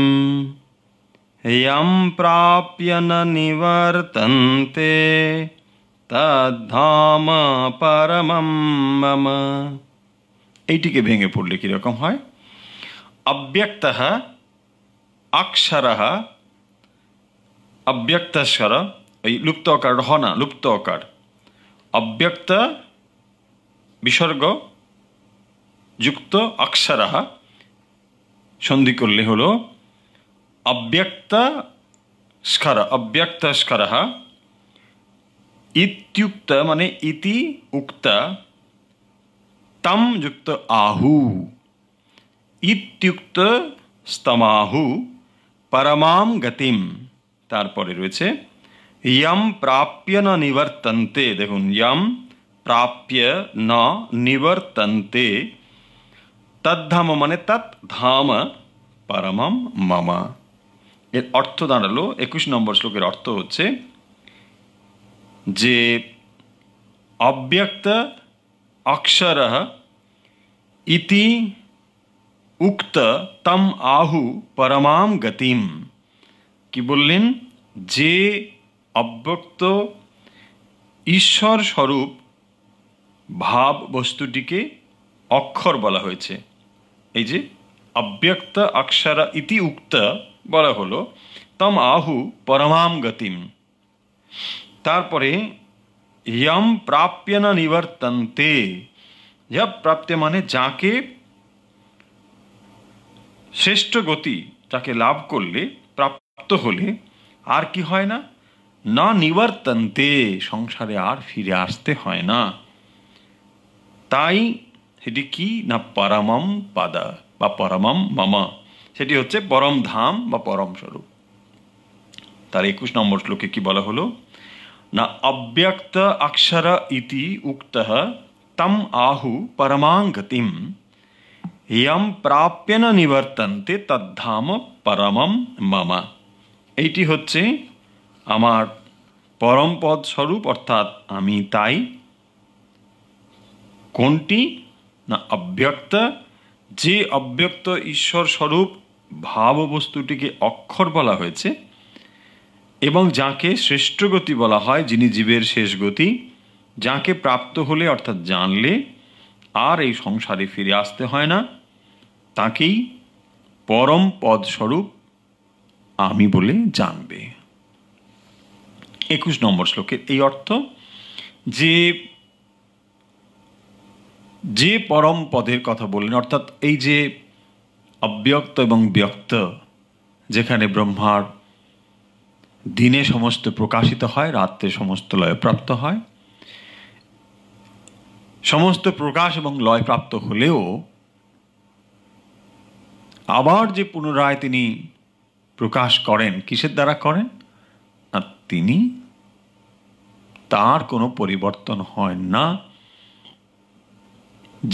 यम प्राप्य न निवर्तन्ते तद्धाम परमं मम। এইটিকে ভেঙে পড়লে কিরকম হয়? অব্যক্তঃ অক্ষরঃ, অব্যক্তস্বর, এই লুপ্ত অকার হ না, লুপ্ত অকার, অব্যক্ত বিসর্গ যুক্ত অক্ষরঃ, সন্ধি করলে হলো अव्यक्त स्कर, अव्यक्त स्कर इत्युक्त माने इति उक्त, तम युक्त आहु इत्युक्त स्तमाहु परमां गतिम, तारपरे रयेछे यम प्राप्य न निवर्तन्ते। देखुन, यम प्राप्य न निवर्तन्ते तद्धाम माने तद्धाम परमं मम। এর অর্থ দাঁড়ালো, 21 নম্বর শ্লোকের অর্থ হচ্ছে যে অব্যক্ত অক্ষর ইতি উক্ত তম আহু পরমাম গতিম। কি বললেন? যে অব্যক্ত ঈশ্বর স্বরূপ ভাব বস্তুটিকে অক্ষর বলা হয়েছে। এই যে অব্যক্ত অক্ষর ইতি উক্ত বলা হলো তম আহু পরমাম গতিম, তারপরে ইয়ম প্রাপ্য ন নিবর্তন্তে, যা প্রাপ্য মানে যাকে শ্রেষ্ঠ গতি, যাকে লাভ করলে, প্রাপ্ত হলে আর কি হয় না? না নিবর্তন্তে, সংসারে আর ফিরে আসতে হয় না। তাই সেটি কি না পরমম পদ বা পরমম মম, সেটি হচ্ছে পরম ধাম বা পরম স্বরূপ। তার 21 নম্বর শ্লোকে কি বলা হলো না অব্যক্ত অক্ষর ইতি উক্তঃ তম আহু পরমাং গতিম ইয়ম প্রাপ্য ন নিবর্তন্তে তদ্ধাম পরমম মম। এইটি হচ্ছে আমার পরম পদ স্বরূপ, অর্থাৎ আমি তাই। কোনটি? না অব্যক্ত, যে অব্যক্ত ঈশ্বর স্বরূপ ভাব বস্তুটিকে অক্ষর বলা হয়েছে এবং যাকে শ্রেষ্ঠ গতি বলা হয়, যিনি জীবের শেষ গতি, যাকে প্রাপ্ত হলে অর্থাৎ জানলে আর এই সংসারে ফিরে আসতে হয় না, তাকেই পরম পদ স্বরূপ আমি বলে জানবে। 21 নম্বর শ্লোকের এই অর্থ যে যে পরম পদের কথা বললেন, অর্থাৎ এই যে অব্যক্ত এবং ব্যক্ত, যেখানে ব্রহ্মার দিনে সমস্ত প্রকাশিত হয়, রাত্রে সমস্ত লয়প্রাপ্ত হয়, সমস্ত প্রকাশ এবং লয়প্রাপ্ত হলেও আবার যে পুনরায় তিনি প্রকাশ করেন, কিসের দ্বারা করেন? আর তিনি, তার কোনো পরিবর্তন হয় না।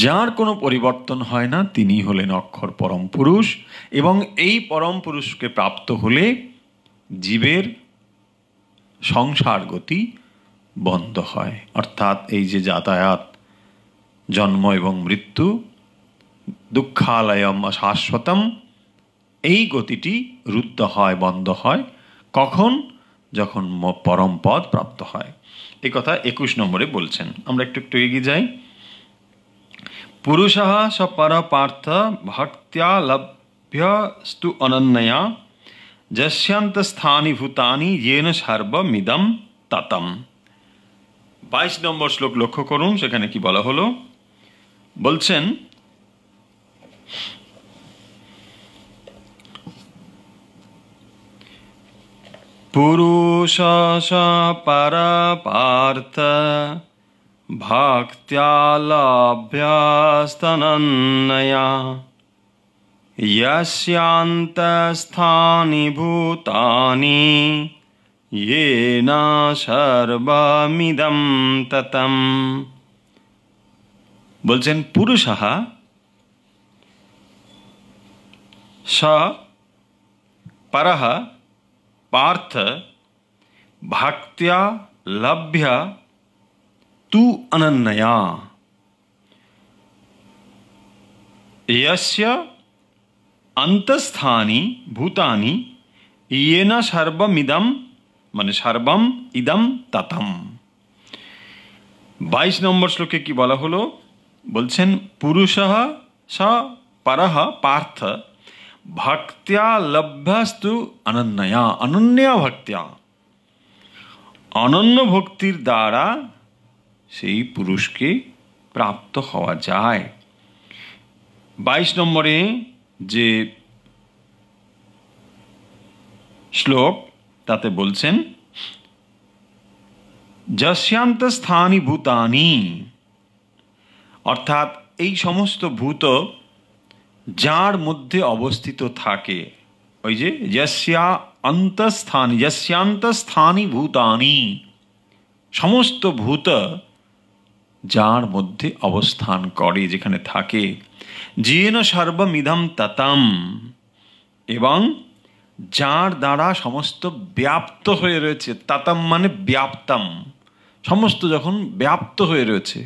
যার কোনো পরিবর্তন হয় না তিনি হলেন অক্ষর পরম পুরুষ, এবং এই পরম পুরুষকে প্রাপ্ত হলে জীবের সংসার গতি বন্ধ হয়। অর্থাৎ এই যে যাতায়াত, জন্ম এবং মৃত্যু, দুঃখালয়ম অশাশ্বতম, এই গতিটি রুদ্ধ হয়, বন্ধ হয়। কখন? যখন পরম পদ প্রাপ্ত হয়। এই কথা 21 নম্বরে বলছেন। আমরা একটু একটু এগিয়ে যাই। পুরুষঃ স পর পার্থ ভক্ত্যা লভ্যস্তু অনন্যয়া যস্যান্তস্থানি ভূতানি येन সর্বমিদং ততম। 22 নম্বর শ্লোক লক্ষ্য করুন, সেখানে কি বলা হলো? বলছেন, পুরুষঃ পর পার্থ ভক্ত্যা লভ্যস্তনন্যয়া यस्यान्तस्थानि भूतानि येन सर्वमिदं ततम्। বলছেন পুরুষः স পরঃ পার্থ ভক্ত্যা লভ্য তু অনন্যয়া यस्य অন্তঃস্থানি ভূতানি येन সর্বমিদম, মানে সর্বম ইদম ততম। 22 নম্বর শ্লোকে কি বলা হলো? বলছেন পুরুষঃ স পরঃ পার্থ ভক্ত্যা লভ্যস্তু অনন্যয়া, অনন্যা ভক্ত্যা, অনন্য ভক্তির দ্বারা সেই পুরুষকে প্রাপ্ত হওয়া যায়। 22 নম্বরে যে শ্লোক, তাতে বলছেন যস্যান্তস্থানি ভূতানি, অর্থাৎ এই সমস্ত ভূত যার মধ্যে অবস্থিত থাকে, ওই যে যস্যান্তস্থানি ভূতানি, সমস্ত ভূত যার মধ্যে অবস্থান করে, যেখানে থাকে, येन সর্বমিদং ততম, এবং যার দ্বারা সমস্ত ব্যাপ্ত হয়ে রয়েছে। ততম মানে ব্যাপ্তম, সমস্ত যখন ব্যাপ্ত হয়ে রয়েছে।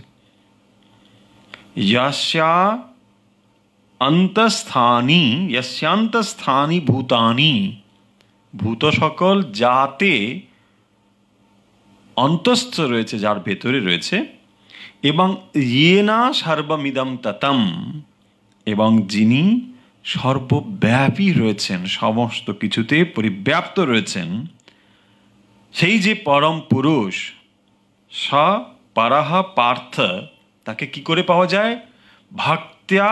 यस्यान्तस्थानि ভূতানি, ভূত সকল যাতে অন্তস্থ রয়েছে, যার ভেতরে রয়েছে, এবং येन সর্বমিদং ততম, এবং যিনি সর্বব্যাপী রয়েছেন, সমস্ত কিছুতে পরিব্যাপ্ত রয়েছেন, সেই যে পরম পুরুষ স পরঃ পার্থ, তাকে কি করে পাওয়া যায়? ভক্ত্যা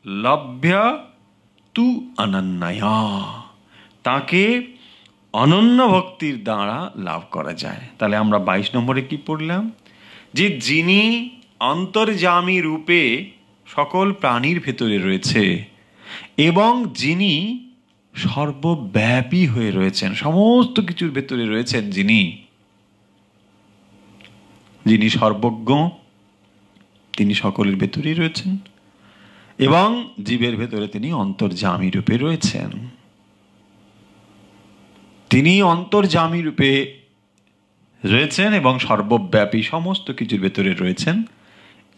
লভ্য তু অনন্যয়া, তাকে অনন্য ভক্তির দ্বারা লাভ করা যায়। তাহলে আমরা 22 নম্বরে কি পড়লাম? যে যিনি অন্তর্যামী রূপে সকল প্রাণীর ভেতরে রয়েছে, এবং যিনি সর্বব্যাপী হয়ে রয়েছেন, সমস্ত কিছুর ভেতরে রয়েছেন, যিনি সর্বজ্ঞ, তিনি সকলের ভেতরেই রয়েছেন, এবং জীবের ভেতরে তিনি অন্তর্যামী রূপে রয়েছেন। তিনি অন্তর্যামী রূপে রয়েছেন এবং সর্বব্যাপী সমস্ত কিছুর ভেতরে রয়েছেন।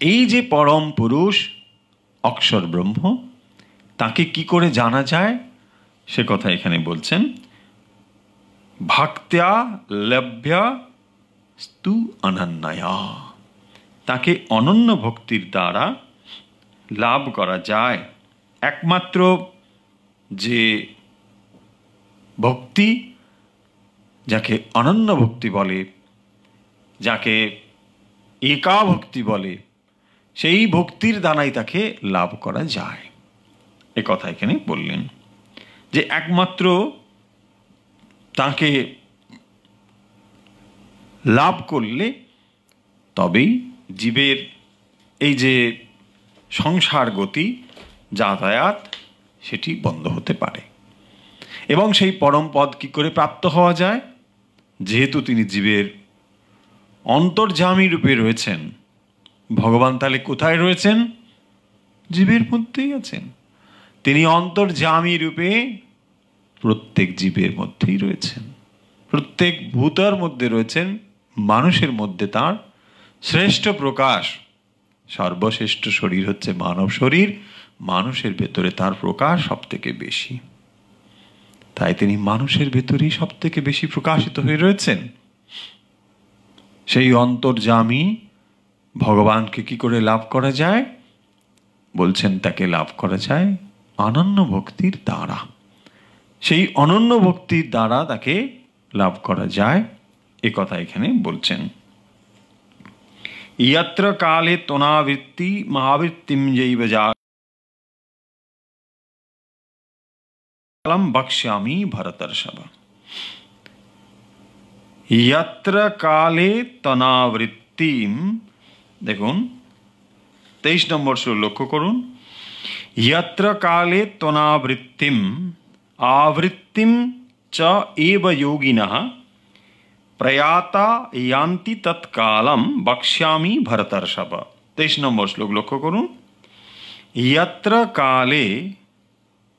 এই যে পরম পুরুষ অক্ষর ব্রহ্ম, তাকে কি করে জানা যায় সে কথা এখানে বলছেন। ভক্ত্যা লভ্য স্তু অনন্যয়া, তাকে অনন্য ভক্তির দ্বারা লাভ করা যায়। একমাত্র যে ভক্তি, যাকে অনন্য ভক্তি বলে, যাকে একা ভক্তি বলে, সেই ভক্তির দ্বারাই তাকে লাভ করা যায়। এ কথা এখানে বললেন যে একমাত্র তাকে লাভ করলে তবেই জীবের এই যে সংসার গতি, যাতায়াত, সেটি বন্ধ হতে পারে। এবং সেই পরম পদ কি করে প্রাপ্ত হওয়া যায়? যেহেতু তিনি জীবের অন্তর্যামী রূপে রয়েছেন, ভগবান তাহলে কোথায় রয়েছেন? জীবের মধ্যেই আছেন। তিনি অন্তর্যামী রূপে প্রত্যেক জীবের মধ্যেই রয়েছেন, প্রত্যেক ভূতার মধ্যে রয়েছেন, মানুষের মধ্যে তার শ্রেষ্ঠ প্রকাশ। সর্বশ্রেষ্ঠ শরীর হচ্ছে মানব শরীর, মানুষের ভেতরে তার প্রকাশ সব থেকে বেশি। তাই তিনি মানুষের ভেতরেই সব থেকে বেশি প্রকাশিত হয়ে রয়েছেন। সেই অন্তর্যামী ভগবানকে কি করে লাভ করা যায়? বলছেন তাকে লাভ করা যায় অনন্য ভক্তির দ্বারা। সেই অনন্য ভক্তির দ্বারা তাকে লাভ করা যায়, এ কথা এখানে বলছেন। यत्र काले त्वनावृत्ति महावृत्तिम जैव जालम बक्ष्यामि भरतर्षभ। यत्र काले तनावृत्तिम, দেখুন 23 নম্বর শ্লোক লক্ষ্য করুন। यत्र काले त्वनावृत्तिम आवृत्तिम च एव योगिनः प्रयाता यान्ति तत्कालम बक्ष्यामि भरतर्षभ। 23 নম্বর শ্লোক লক্ষ্য করুন। यत्र काले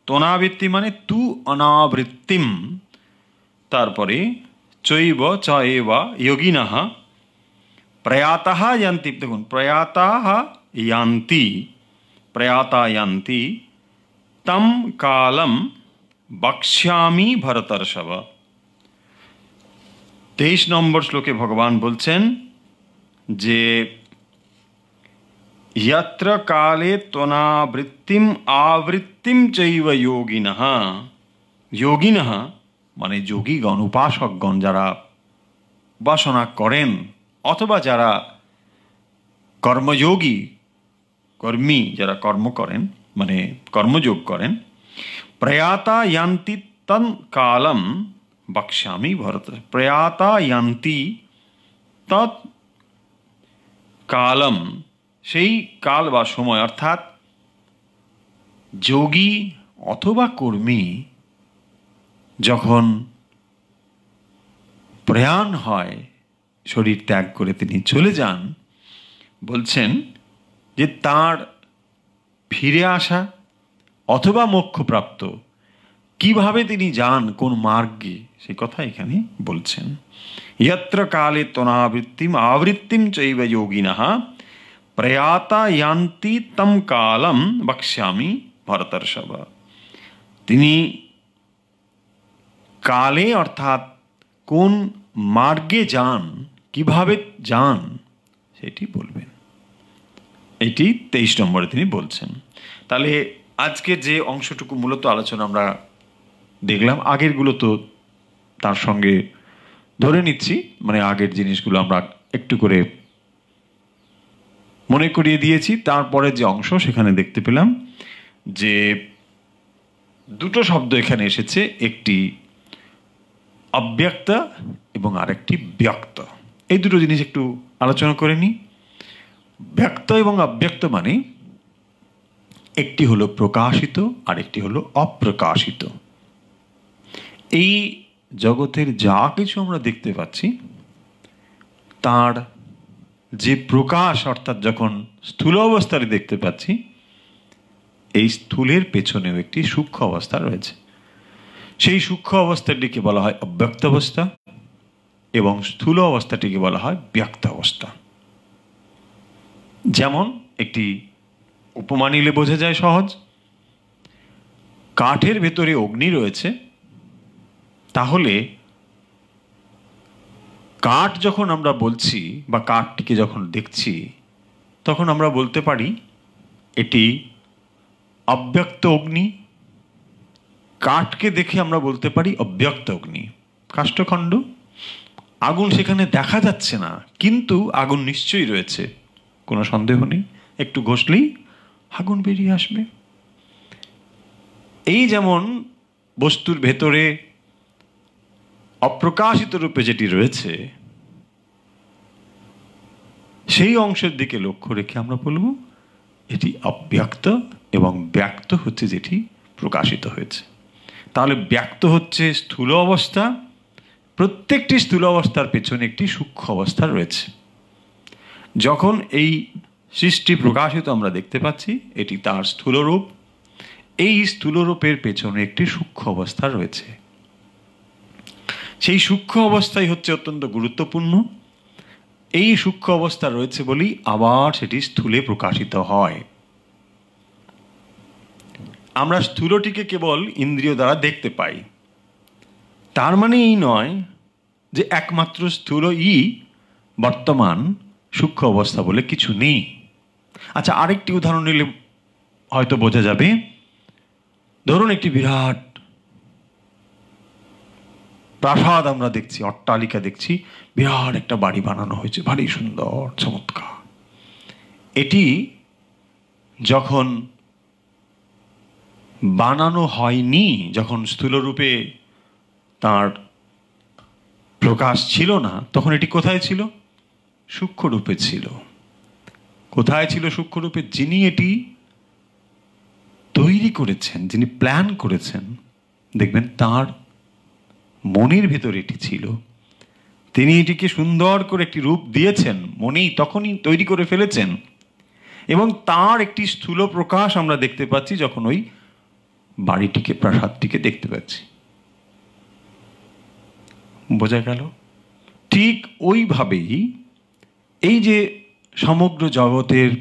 त्वनावृत्ति মানে তু অনাবৃত্তিম, তারপরে চৈব চ এব যোগিনঃ প্রয়াতাঃ यान्ति, দেখুন প্রয়াতাঃ यान्ति, প্রয়াতা यान्ति তম কালম বক্ষ্যামি ভরতর্ষভ। 23 নম্বর শ্লোকে ভগবান বলছেন যে यत्र काले त्वनावृत्तिम आवृत्तिम चैव योगिनः, योगिनः মানে যোগীগণ, উপাসকগণ, যারা উপাসনা করেন অথবা যারা কর্মযোগী, কর্মী, যারা কর্ম করেন মানে কর্মযোগ করেন, প্রয়াতা यान्ति তম কালম বক্ষ্যামি ভরত। প্রয়াতা यान्ति তৎ কালম, সেই কাল বা সময়, অর্থাৎ যোগী অথবা কর্মী যখন প্রয়াণ হয়, শরীর ত্যাগ করে তিনি চলে যান, বলছেন যে তার ফিরে আসা অথবা মোক্ষপ্রাপ্ত কিভাবে তিনি যান, কোন মার্গে, সেই কথা এখানে বলছেন। यत्र काले त्वनावृत्तिम आवृत्तिम चैव योगिनः प्रयाता यान्ति तम कालम बक्ष्यामि भरतर्षभ। তিনি কালে অর্থাৎ কোন মার্গে যান, কিভাবে যান সেটি বলবেন। এটি 23 নম্বরে তিনি বলছেন। তাহলে আজকে যে অংশটুকু মূলত আলোচনা আমরা দেখলাম, আগেরগুলো তো তার সঙ্গে ধরে নিচ্ছি, মানে আগের জিনিসগুলো আমরা একটু করে মনে করিয়ে দিয়েছি। তারপরে যে অংশ সেখানে দেখতে পেলাম যে দুটো শব্দ এখানে এসেছে, একটি অব্যক্ত এবং আরেকটি ব্যক্ত। এই দুটো জিনিস একটু আলোচনা করে নিই। ব্যক্ত এবং অব্যক্ত মানে একটি হলো প্রকাশিত আর একটি হলো অপ্রকাশিত। এই জগতের যা কিছু আমরা দেখতে পাচ্ছি তার যে প্রকাশ, অর্থাৎ যখন স্থূল অবস্থায় দেখতে পাচ্ছি, এই স্থূলের পেছনেও একটি সূক্ষ্ম অবস্থা রয়েছে। সেই সূক্ষ্ম অবস্থাটিকে বলা হয় অব্যক্ত অবস্থা এবং স্থূল অবস্থাটিকে বলা হয় ব্যক্ত অবস্থা। যেমন একটি উপমা নিলে বোঝা যায় সহজ। কাঠের ভেতরে অগ্নি রয়েছে, তাহলে কাঠ যখন আমরা বলছি বা কাঠটিকে যখন দেখছি, তখন আমরা বলতে পারি এটি অব্যক্ত অগ্নি। কাঠকে দেখে আমরা বলতে পারি অব্যক্ত অগ্নি। কাষ্ঠখণ্ড, আগুন সেখানে দেখা যাচ্ছে না, কিন্তু আগুন নিশ্চয়ই রয়েছে, কোনো সন্দেহ নেই। একটু ঘষলেই আগুন বেরিয়ে আসবে। এই যেমন বস্তুর ভেতরে অপ্রকাশিত রূপে যেটি রয়েছে, সেই অংশের দিকে লক্ষ্য রেখে আমরা বলবো এটি অব্যক্ত, এবং ব্যক্ত হচ্ছে যেটি প্রকাশিত হয়েছে। তাহলে ব্যক্ত হচ্ছে স্থূল অবস্থা। প্রত্যেকটি স্থূল অবস্থার পেছনে একটি সূক্ষ্ম অবস্থা রয়েছে। যখন এই সৃষ্টি প্রকাশিত আমরা দেখতে পাচ্ছি, এটি তার স্থূল রূপ, এই স্থূলরূপের পেছনে একটি সূক্ষ্ম অবস্থা রয়েছে। সেই সূক্ষ্ম অবস্থাই হচ্ছে অত্যন্ত গুরুত্বপূর্ণ। এই সূক্ষ্ম অবস্থা রয়েছে বলেই আবার সেটি স্থূলে প্রকাশিত হয়। আমরা স্থূলটিকে কেবল ইন্দ্রিয় দ্বারা দেখতে পাই, তার মানে এই নয় যে একমাত্র স্থূলই বর্তমান সূক্ষ্ম অবস্থা বলে কিছু নেই। আচ্ছা, আরেকটি উদাহরণ নিলে হয়তো বোঝা যাবে। ধরুন একটি বিরাট প্রাসাদ আমরা দেখছি, অট্টালিকা দেখছি, বিরাট একটা বাড়ি বানানো হয়েছে, ভারী সুন্দর চমৎকার। এটি যখন বানানো হয়নি, যখন স্থূলরূপে তার প্রকাশ ছিল না, তখন এটি কোথায় ছিল? সূক্ষ্মরূপে ছিল। কোথায় ছিল সূক্ষ্মরূপে? যিনি এটি তৈরি করেছেন, যিনি প্ল্যান করেছেন, দেখবেন তার মনের ভেতর এটি ছিল। তিনি এটিকে সুন্দর করে একটি রূপ দিয়েছেন, মনেই তখনই তৈরি করে ফেলেছেন, এবং তার একটি স্থূল প্রকাশ আমরা দেখতে পাচ্ছি যখন ওই বাড়িটিকে, প্রাসাদটিকে দেখতে পাচ্ছি। বোঝা গেল? ঠিক ওইভাবেই এই যে সমগ্র জগতের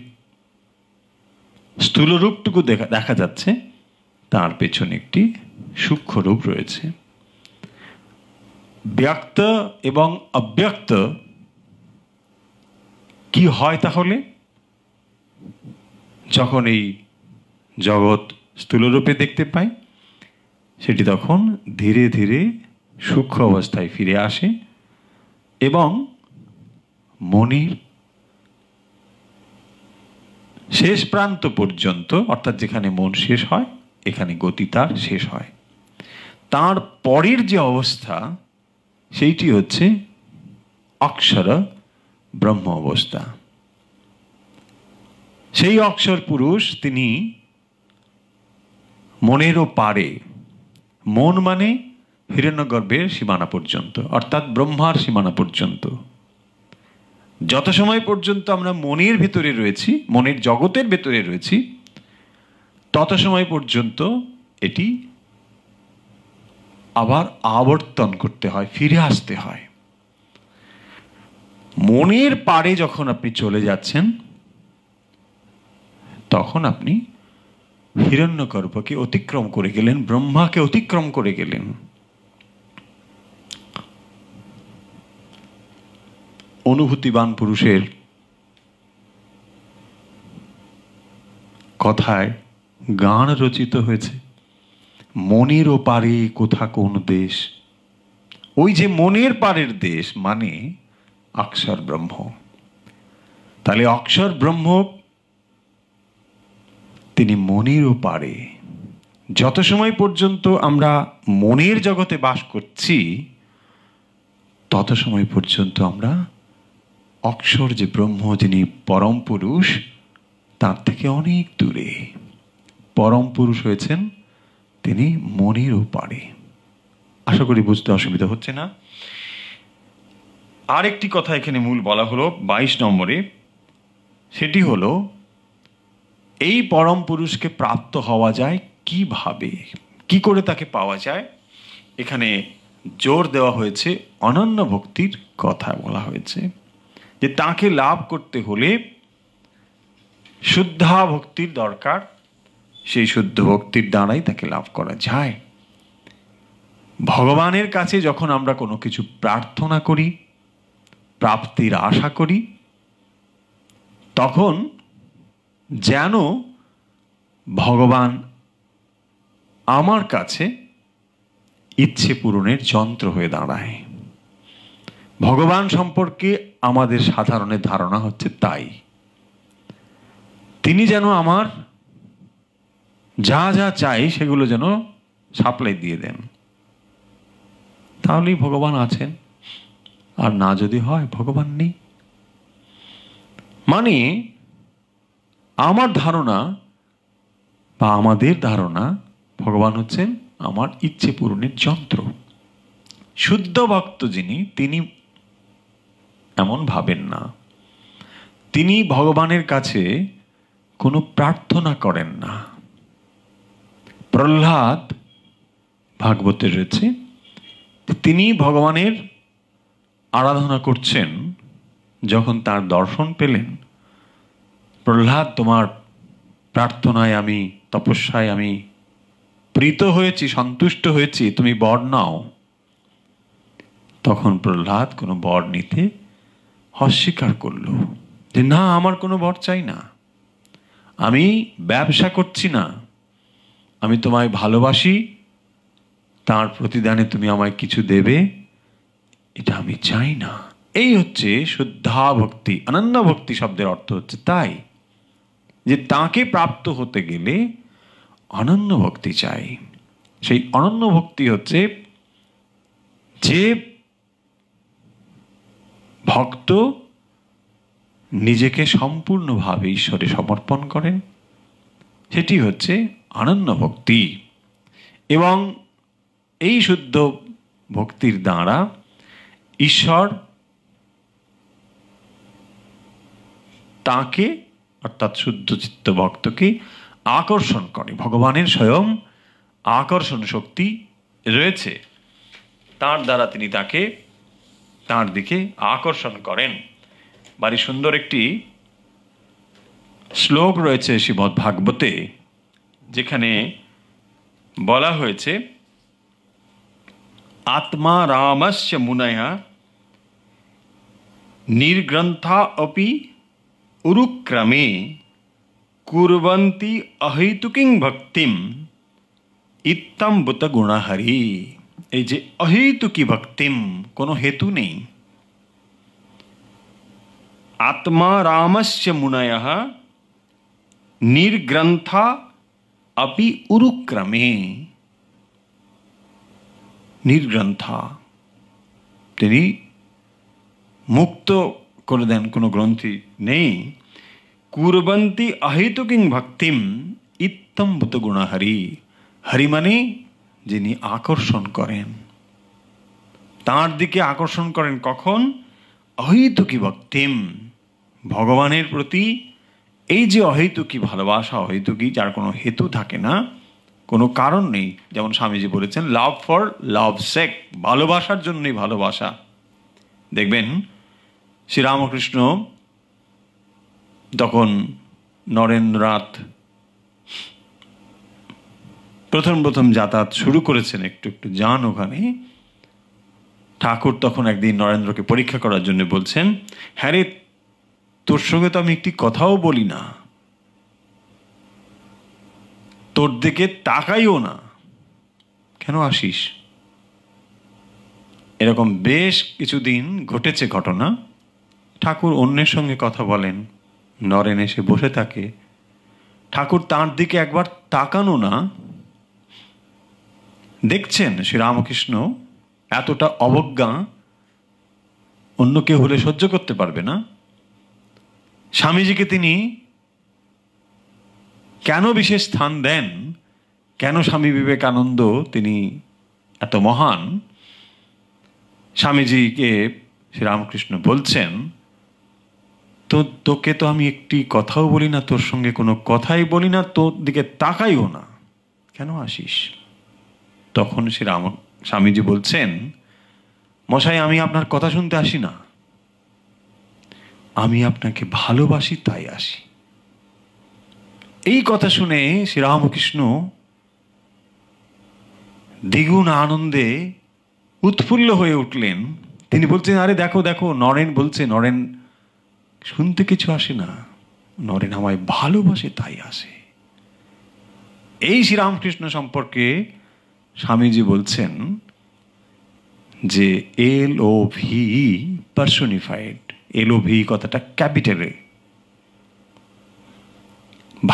স্থূল রূপটুকু দেখা যাচ্ছে, তার পেছনে একটি সূক্ষ্ম রূপ রয়েছে। ব্যক্ত এবং অব্যক্ত কি হয় তাহলে? যখন এই জগৎ স্থূলরূপে দেখতে পাই, সেটি তখন ধীরে ধীরে সূক্ষ্ম অবস্থায় ফিরে আসে এবং মনের শেষ প্রান্ত পর্যন্ত, অর্থাৎ যেখানে মন শেষ হয় এখানে গতি তার শেষ হয়। তার পরের যে অবস্থা সেইটি হচ্ছে অক্ষর ব্রহ্ম অবস্থা। সেই অক্ষর পুরুষ তিনি মনেরও পারে। মন মানে হিরণ্যগর্ভের সীমানা পর্যন্ত, অর্থাৎ ব্রহ্মার সীমানা পর্যন্ত। যত সময় পর্যন্ত আমরা মনের ভেতরে রয়েছি, মনের জগতের ভেতরে রয়েছি, তত সময় পর্যন্ত এটি আবার আবর্তন করতে হয়, ফিরে আসতে হয়। মনের পারে যখন আপনি চলে যাচ্ছেন, তখন আপনি হিরণ্যগর্ভকে অতিক্রম করে গেলেন, ব্রহ্মাকে অতিক্রম করে গেলেন। অনুভূতিবান পুরুষের কথায় গান রচিত হয়েছে, মনের পারে কোথা কোন দেশ। ওই যে মনের পারের দেশ মানে অক্ষর ব্রহ্ম। তাহলে অক্ষর ব্রহ্ম তিনি মনেরও পারে। যত সময় পর্যন্ত আমরা মনের জগতে বাস করছি, তত সময় পর্যন্ত আমরা অক্ষর যে ব্রহ্ম, যিনি পরম পুরুষ, তার থেকে অনেক দূরে। পরম পুরুষ হয়েছেন তিনি মনেরও পারে। আশা করি বুঝতে অসুবিধা হচ্ছে না। আরেকটি কথা এখানে মূল বলা হলো 22 নম্বরে, সেটি হলো এই পরম পুরুষকে প্রাপ্ত হওয়া যায় কিভাবে, কি করে তাকে পাওয়া যায়। এখানে জোর দেওয়া হয়েছে, অনন্য ভক্তির কথা বলা হয়েছে, যে তাকে লাভ করতে হলে শুদ্ধা ভক্তির দরকার। সেই শুদ্ধ ভক্তির দ্বারাই তাকে লাভ করা যায়। ভগবানের কাছে যখন আমরা কোনো কিছু প্রার্থনা করি, প্রাপ্তির আশা করি, তখন যেন ভগবান আমার কাছে ইচ্ছে পূরণের যন্ত্র হয়ে দাঁড়ায়। ভগবান সম্পর্কে আমাদের সাধারণের ধারণা হচ্ছে তাই। তিনি যেন আমার যা যা চাই সেগুলো যেন সাপ্লাই দিয়ে দেন, তাহলেই ভগবান আছেন। আর না যদি হয়, ভগবান নেই। মানে আমার ধারণা বা আমাদের ধারণা, ভগবান হচ্ছেন আমার ইচ্ছে পূরণের যন্ত্র। শুদ্ধ ভক্ত যিনি, তিনি এমন ভাবেন না। তিনি ভগবানের কাছে কোনো প্রার্থনা করেন না, প্রহ্লাদ ভাগবতে রয়েছে, তিনি ভগবানের আরাধনা করছেন। যখন তার দর্শন পেলেন, প্রহ্লাদ, তোমার প্রার্থনায় আমি, তপস্যায় আমি প্রীত হয়েছি, সন্তুষ্ট হয়েছি, তুমি বর নাও। তখন প্রহ্লাদ কোনো বর নিতে অস্বীকার করল, যে না, আমার কোনো বর চাই না, আমি ব্যবসা করছি না, আমি তোমায় ভালোবাসি, তার প্রতিদানে তুমি আমায় কিছু দেবে, এটা আমি চাই না। এই হচ্ছে শুদ্ধা ভক্তি। অনন্য ভক্তি শব্দের অর্থ হচ্ছে তাই, যে তাকে প্রাপ্ত হতে গেলে অনন্য ভক্তি চাই। সেই অনন্য ভক্তি হচ্ছে যে ভক্ত নিজেকে সম্পূর্ণভাবে ঈশ্বরে সমর্পণ করেন, সেটি হচ্ছে অনন্য ভক্তি। এবং এই শুদ্ধ ভক্তির দ্বারা ঈশ্বর তাকে, অর্থাৎ শুদ্ধ চিত্ত ভক্তকে আকর্ষণ করে। ভগবানের স্বয়ং আকর্ষণ শক্তি রয়েছে, তার দ্বারা তিনি তাকে তার দিকে আকর্ষণ করেন। ভারী সুন্দর একটি শ্লোক রয়েছে শ্রীমদ্ ভাগবতে, যেখানে বলা হয়েছে, আত্মা রামস্য মুনয়ঃ নির্গ্রন্থা অপি উরুক্রমে কুর্বন্তি অহৈতুকিং ভক্তিম ইত্তম বুত গুণহরি। এই যে অহৈতুকী ভক্তিম, কোনো হেতু নেই। আত্মা রামস্য মুনয়ঃ নির্গ্রন্থা অপি উরুক্রমে। নির্গ্রন্থা, তিনি মুক্ত করে দেন, কোনো গ্রন্থি নেই। কুর্বন্তি অহেতুকিং ভক্তিম ইত্তম বুত গুণহরি। হরি মানে যিনি আকর্ষণ করেন, তার দিকে আকর্ষণ করেন। কখন? অহেতুকী ভক্তিম, ভগবানের প্রতি এই যে অহেতুকী ভালোবাসা, অহেতুকী, যার কোনো হেতু থাকে না, কোনো কারণ নেই। যেমন স্বামীজি বলেছেন, লাভ ফর লাভ সেক, ভালোবাসার জন্যই ভালোবাসা। দেখবেন শ্রীরামকৃষ্ণ তখন নরেন্দ্রনাথ প্রথম প্রথম যাতায়াত শুরু করেছেন, একটু একটু যান ওখানে। ঠাকুর তখন একদিন নরেন্দ্রকে পরীক্ষা করার জন্য বলছেন, হ্যাঁ রে, তোর সঙ্গে তো আমি একটি কথাও বলি না, তোর দিকে তাকাইও না, কেন আসিস? এরকম বেশ কিছুদিন ঘটেছে ঘটনা। ঠাকুর অন্যের সঙ্গে কথা বলেন, নরেন এসে বসে থাকে, ঠাকুর তার দিকে একবার তাকানো না। দেখছেন শ্রীরামকৃষ্ণ এতটা অবজ্ঞা অন্য কেউ হলে সহ্য করতে পারবে না। স্বামীজিকে তিনি কেন বিশেষ স্থান দেন, কেন স্বামী বিবেকানন্দ তিনি এত মহান, স্বামীজিকে শ্রীরামকৃষ্ণ বলছেন, তোকে তো আমি একটি কথাও বলি না, তোর সঙ্গে কোনো কথাই বলি না, তোর দিকে তাকাইও না, কেন আসিস? তখন স্বামীজি বলছেন, মশাই, আমি আপনার কথা শুনতে আসি না, আমি আপনাকে ভালোবাসি তাই আসি। এই কথা শুনে শ্রীরামকৃষ্ণ দ্বিগুণ আনন্দে উৎফুল্ল হয়ে উঠলেন। তিনি বলছেন, আরে দেখো দেখো, নরেন বলছে, নরেন শুনতে কিছু আসে না, নরেন আমায় ভালোবাসে তাই আসে। এই শ্রীরামকৃষ্ণ সম্পর্কে স্বামীজি বলছেন যে LOV পার্সোনিফাইড, LOV কথাটা ক্যাপিটালে,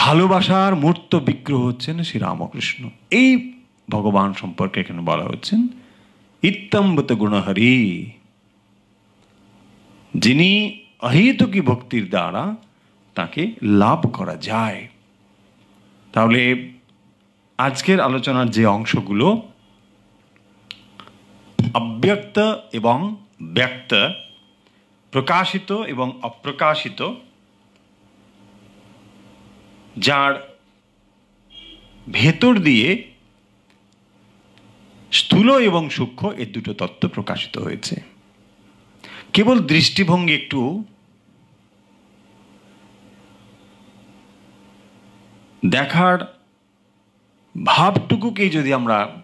ভালোবাসার মূর্ত বিগ্রহ হচ্ছেন শ্রীরামকৃষ্ণ। এই ভগবান সম্পর্কে এখানে বলা হচ্ছেন ইত্তম্বত গুণহরি, যিনি অহেতুকী ভক্তির দ্বারা তাকে লাভ করা যায়। তাহলে আজকের আলোচনার যে অংশগুলো অব্যক্ত এবং ব্যক্ত, প্রকাশিত এবং অপ্রকাশিত, যার ভেতর দিয়ে স্থূল এবং সূক্ষ্ম এই দুটো তত্ত্ব প্রকাশিত হয়েছে। কেবল দৃষ্টিভঙ্গি একটু দেখার ভাবটুকুকেই যদি আমরা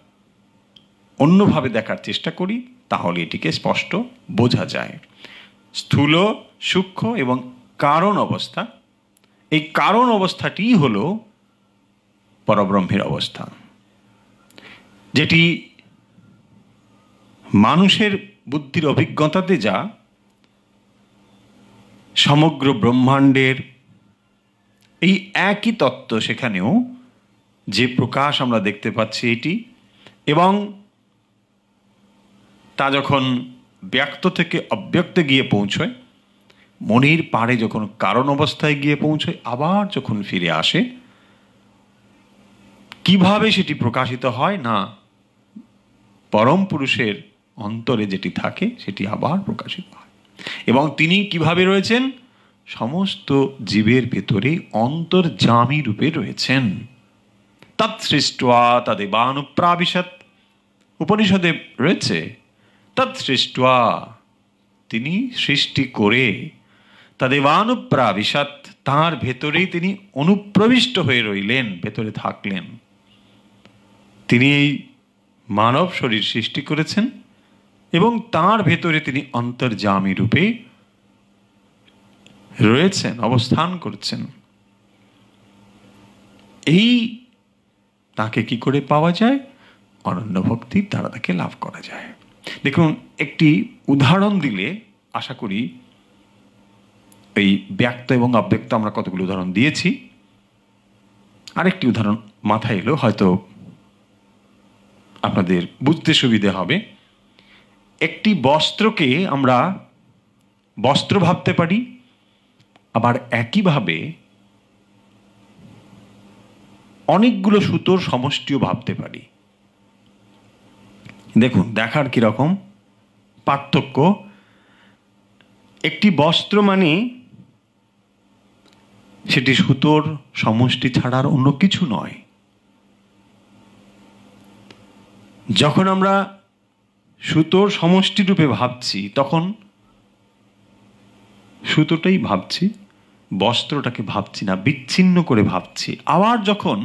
অন্যভাবে দেখার চেষ্টা করি তাহলে এটিকে স্পষ্ট বোঝা যায়। স্থূল, সূক্ষ্ম এবং কারণ অবস্থা, এই কারণ অবস্থাটিই হল পরব্রহ্মের অবস্থা, যেটি মানুষের বুদ্ধির অভিজ্ঞতাতে যা সমগ্র ব্রহ্মাণ্ডের এই একই তত্ত্ব সেখানেও যে প্রকাশ আমরা দেখতে পাচ্ছি এটি, এবং তা যখন ব্যক্ত থেকে অব্যক্তে গিয়ে পৌঁছয়, মনের পাড়ে যখন কারণ অবস্থায় গিয়ে পৌঁছয়, আবার যখন ফিরে আসে, কিভাবে সেটি প্রকাশিত হয় না পরম পুরুষের অন্তরে যেটি থাকে সেটি আবার প্রকাশিত হয়। এবং তিনি কিভাবে রয়েছেন? সমস্ত জীবের ভেতরে অন্তর্যামী রূপে রয়েছেন। তৎসৃष्ट्वा তদেবানুপ্রাবিশৎ, উপনিষদে রয়েছে তৎসৃष्ट्वा, তিনি সৃষ্টি করে, তদেবানুপ্রাবিশৎ, তাঁর ভেতরেই তিনি অনুপ্রবিষ্ট হয়ে রইলেন, ভেতরে থাকলেন। তিনি এই মানব শরীর সৃষ্টি করেছেন এবং তাঁর ভেতরে তিনি অন্তর্যামী রূপে রয়েছেন, অবস্থান করছেন। এই তাকে কি করে পাওয়া যায়? অনন্য ভক্তির দ্বারা তাকে লাভ করা যায়। দেখুন, একটি উদাহরণ দিলে আশা করি, এই ব্যক্ত এবং অব্যক্ত আমরা কতগুলো উদাহরণ দিয়েছি, আরেকটি উদাহরণ মাথায় এলো, হয়তো আপনাদের বুঝতে সুবিধে হবে। একটি বস্ত্রকে আমরা বস্ত্র ভাবতে পারি, আবার একইভাবে অনেকগুলো সুতোর সমষ্টিও ভাবতে পারি। দেখুন দেখার কিরকম পার্থক্য। একটি বস্ত্র মানে সেটি সুতোর সমষ্টি ছাড়া আর অন্য কিছু নয়। যখন আমরা সুতোর সমষ্টি রূপে ভাবছি তখন সুতোটাই ভাবছি, বস্ত্রটাকে ভাবছি না, বিচ্ছিন্ন করে ভাবছি। আবার যখন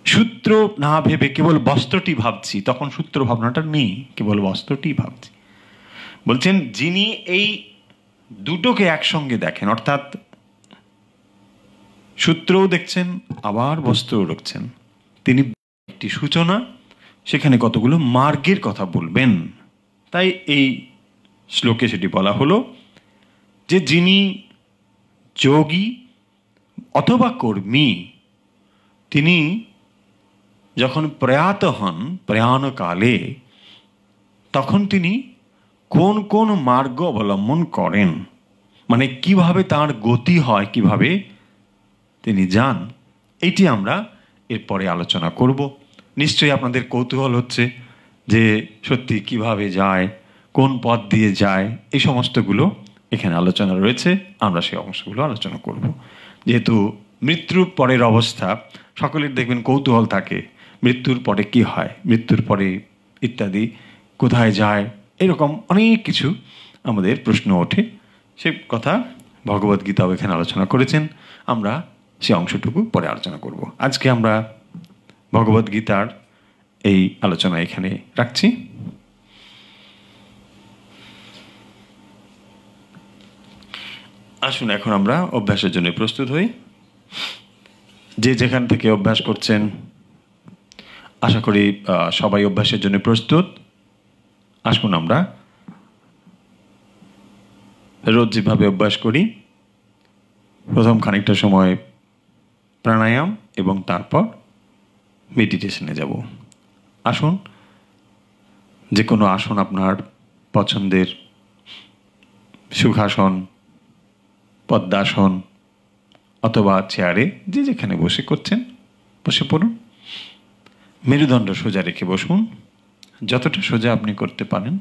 সূত্র না ভেবে কেবল বস্ত্রটি ভাবছি তখন সূত্র ভাবনাটা নেই, কেবল বস্ত্রটি ভাবছি। বলছেন যিনি এই দুটোকে একসঙ্গে দেখেন, অর্থাৎ সূত্রও দেখছেন আবার বস্ত্রও দেখছেন, তিনি একটি সূচনা, সেখানে কতগুলো মার্গের কথা বলবেন। তাই এই শ্লোকে সেটি বলা হলো যে যিনি যোগী অথবা কর্মী, তিনি যখন প্রয়াত হন প্রয়াণকালে, তখন তিনি কোন কোন মার্গ অবলম্বন করেন, মানে কিভাবে তার গতি হয়, কিভাবে তিনি যান, এটি আমরা এরপরে আলোচনা করব। নিশ্চয়ই আপনাদের কৌতূহল হচ্ছে যে সত্যি কিভাবে যায়, কোন পথ দিয়ে যায়, এই সমস্তগুলো এখানে আলোচনা রয়েছে, আমরা সেই অংশগুলো আলোচনা করব। যেহেতু মৃত্যুর পরের অবস্থা সকলের দেখবেন কৌতূহল থাকে, মৃত্যুর পরে কি হয়, মৃত্যুর পরে ইত্যাদি, কোথায় যায়, এরকম অনেক কিছু আমাদের প্রশ্ন ওঠে। সে কথা ভগবদ্গীতাও এখানে আলোচনা করেছেন, আমরা সে অংশটুকু পরে আলোচনা করব। আজকে আমরা ভগবদ্গীতার এই আলোচনা এখানে রাখছি। আসুন এখন আমরা অভ্যাসের জন্য প্রস্তুত হই। যে যেখান থেকে অভ্যাস করছেন আশা করি সবাই অভ্যাসের জন্য প্রস্তুত। আসুন আমরা রোজ যেভাবে অভ্যাস করি, প্রথম খানিকটা সময় প্রাণায়াম এবং তারপর মেডিটেশনে যাব। আসুন যে কোনো আসন আপনার পছন্দের, সুখাসন, পদ্মাসন অথবা চেয়ারে, যে যেখানে বসে করছেন বসে পড়ুন। মেরুদণ্ড সোজা রেখে বসুন, যতটা সোজা আপনি করতে পারেন।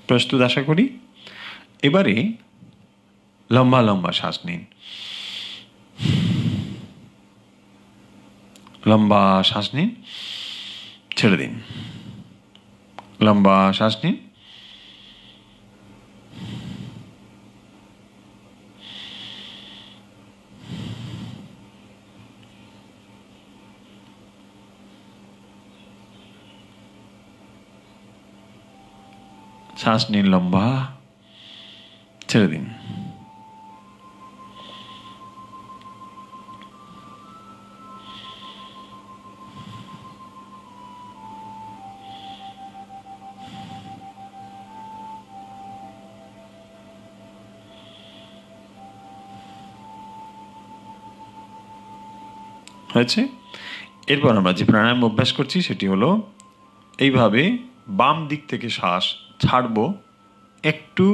প্রস্তুত আশা করি। এবারে লম্বা লম্বা শ্বাস নিন, লম্বা শ্বাস নিন, ছেড়ে দিন, লম্বা শ্বাস নিন, শ্বাস নিন লম্বা, ছেড়ে দিন। হয়েছে? এরপর আমরা যে প্রাণায়াম অভ্যাস করছি সেটি হলো এইভাবে বাম দিক থেকে শ্বাস ছাড়বো, একটু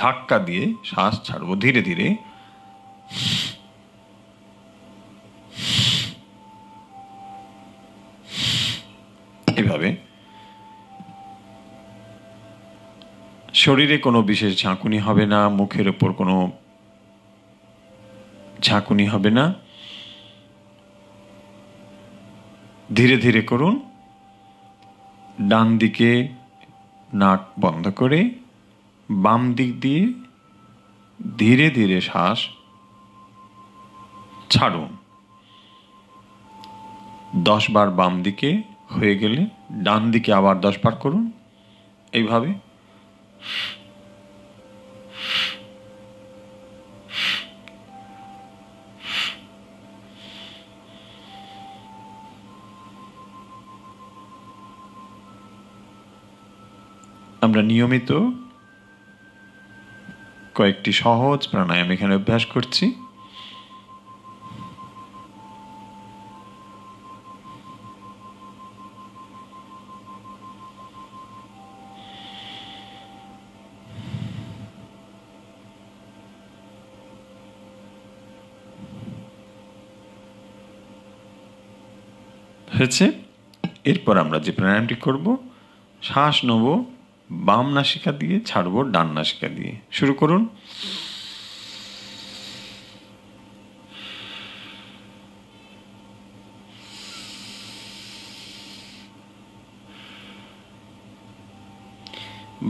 ধাক্কা দিয়ে শ্বাস ছাড়বো ধীরে ধীরে। এভাবে শরীরে কোনো বিশেষ ঝাঁকুনি হবে না, মুখের ওপর কোনো ঝাঁকুনি হবে না। ধীরে ধীরে করুন। ডান দিকে নাক বন্ধ করে বাম দিক দিয়ে ধীরে ধীরে শ্বাস ছাড়ুন। 10 বার বাম দিকে হয়ে গেলে ডান দিকে আবার 10 বার করুন। এইভাবে আমরা নিয়মিত কয়েকটি সহজ প্রাণায়াম এখানে অভ্যাস করছি। হয়েছে? এরপর আমরা যে প্রাণায়ামটি করব, শ্বাস নেব বাম নাসিকা দিয়ে, ছাড়বো ডান নাসিকা দিয়ে। শুরু করুন।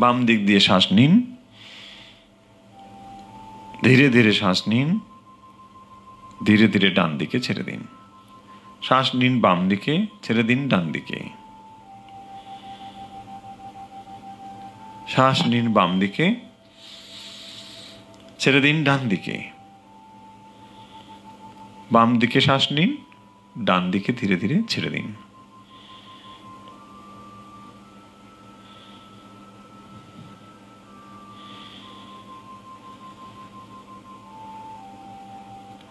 বাম দিক দিয়ে শ্বাস নিন, ধীরে ধীরে শ্বাস নিন, ধীরে ধীরে ডান দিকে ছেড়ে দিন। শ্বাস নিন বাম দিকে, ছেড়ে দিন ডান দিকে। শ্বাস নিন বাম দিকে, ছেড়ে দিন ডান দিকে। বাম দিকে শ্বাস নিন, ডান দিকে ধীরে ধীরে ছেড়ে দিন।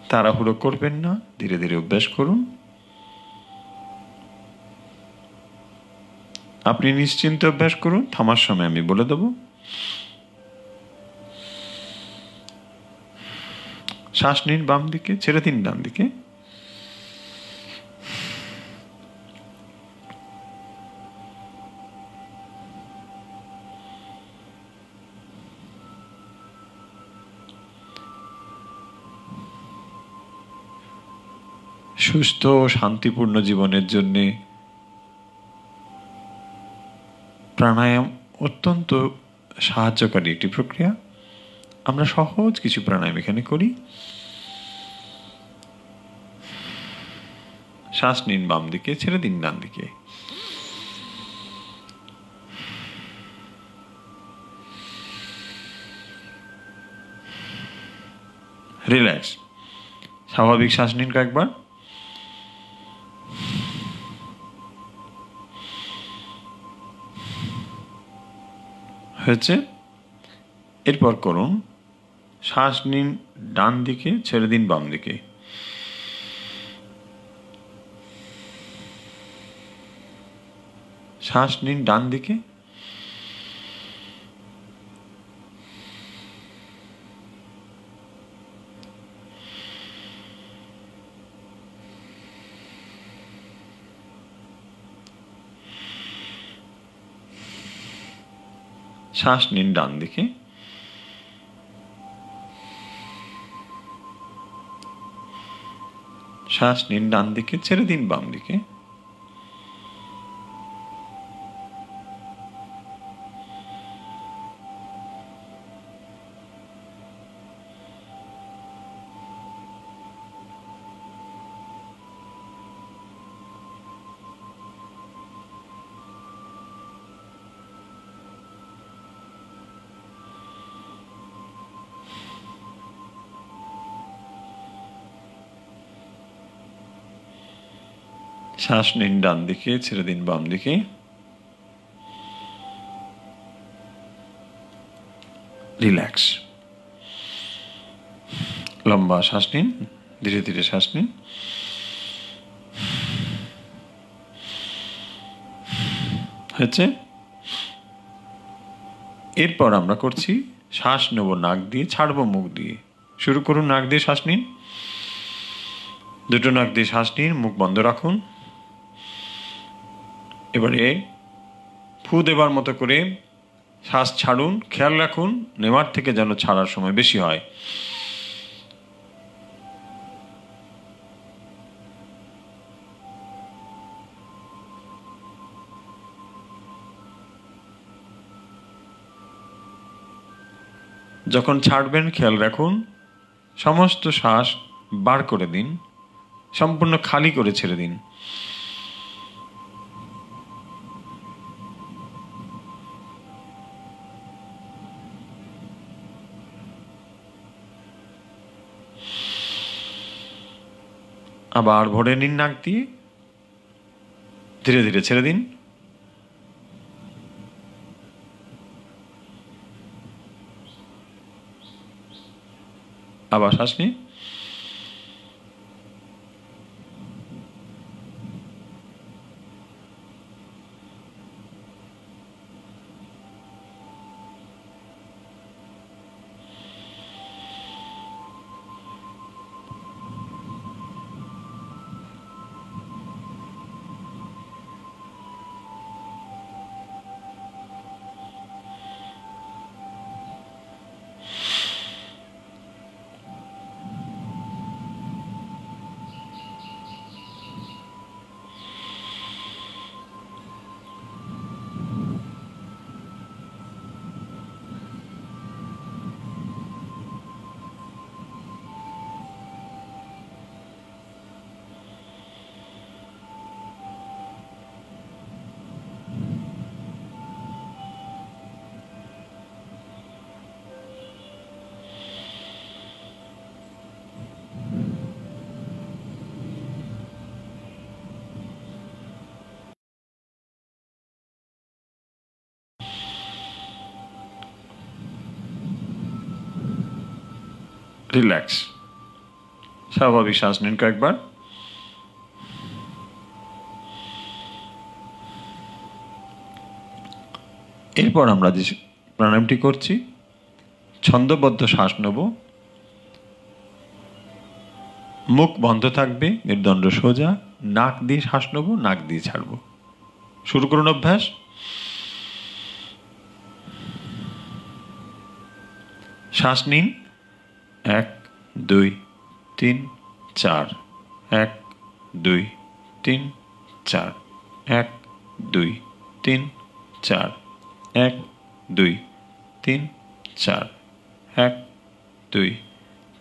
তাড়াহুড়ো করবেন না, ধীরে ধীরে অভ্যাস করুন। আপনি নিশ্চিন্তে অভ্যাস করুন, থামার সময় আমি বলে দেব। শ্বাস নিন বাম দিকে, ছেড়ে দিন ডান দিকে। সুস্থ ও শান্তিপূর্ণ জীবনের জন্য প্রাণায়াম অত্যন্ত সাহায্যকারী একটি প্রক্রিয়া। আমরা সহজ কিছু প্রাণায়াম এখানে করি। শ্বাস নিন বাম দিকে, ছেড়ে দিন ডান দিকে। রিল্যাক্স, স্বাভাবিক শ্বাস নিন কয়েকবার। হয়েছে? এরপর করুন, শ্বাস নিন ডান দিকে, ছেড়ে দিন বাম দিকে। শ্বাস নিন ডান দিকে, শ্বাস নিন ডান দিকে। শ্বাস নিন ডান দিকে, ছেড়ে দিন বাম দিকে। শ্বাস নিন ডান দিকে, ছেড়ে দিন বাম দিকে। রিল্যাক্স। লম্বা শ্বাস নিন, ধীরে ধীরে শ্বাস নিন। হয়েছে? এরপর আমরা করছি শ্বাস নেব নাক দিয়ে, ছাড়বো মুখ দিয়ে। শুরু করুন, নাক দিয়ে শ্বাস নিন, দুটো নাক দিয়ে শ্বাস নিন, মুখ বন্ধ রাখুন। এবারে ফু দেবার মতো করে শ্বাস ছাড়ুন। খেয়াল রাখুন নেওয়ার থেকে যেন ছাড়ার সময় বেশি হয়। যখন ছাড়বেন খেয়াল রাখুন সমস্ত শ্বাস বার করে দিন, সম্পূর্ণ খালি করে ছেড়ে দিন। আবার ভরে নিন নাক দিয়ে, ধীরে ধীরে ছেড়ে দিন। আবার শ্বাস নিন। রিল্যাক্স। স্বাভাবিক শ্বাস নিন কয়েকবার। এরপর আমরা যে প্রাণায়ামটি করছি ছন্দবদ্ধ শ্বাস নেব, মুখ বন্ধ থাকবে, মেরুদণ্ড সোজা, নাক দিয়ে শ্বাস নেব, নাক দিয়ে ছাড়ব। শুরু করুন অভ্যাস। শ্বাস নিন 1 2 3 4, 1 2 3 4, 1 2 3 4, 1 2 3 4, 1 2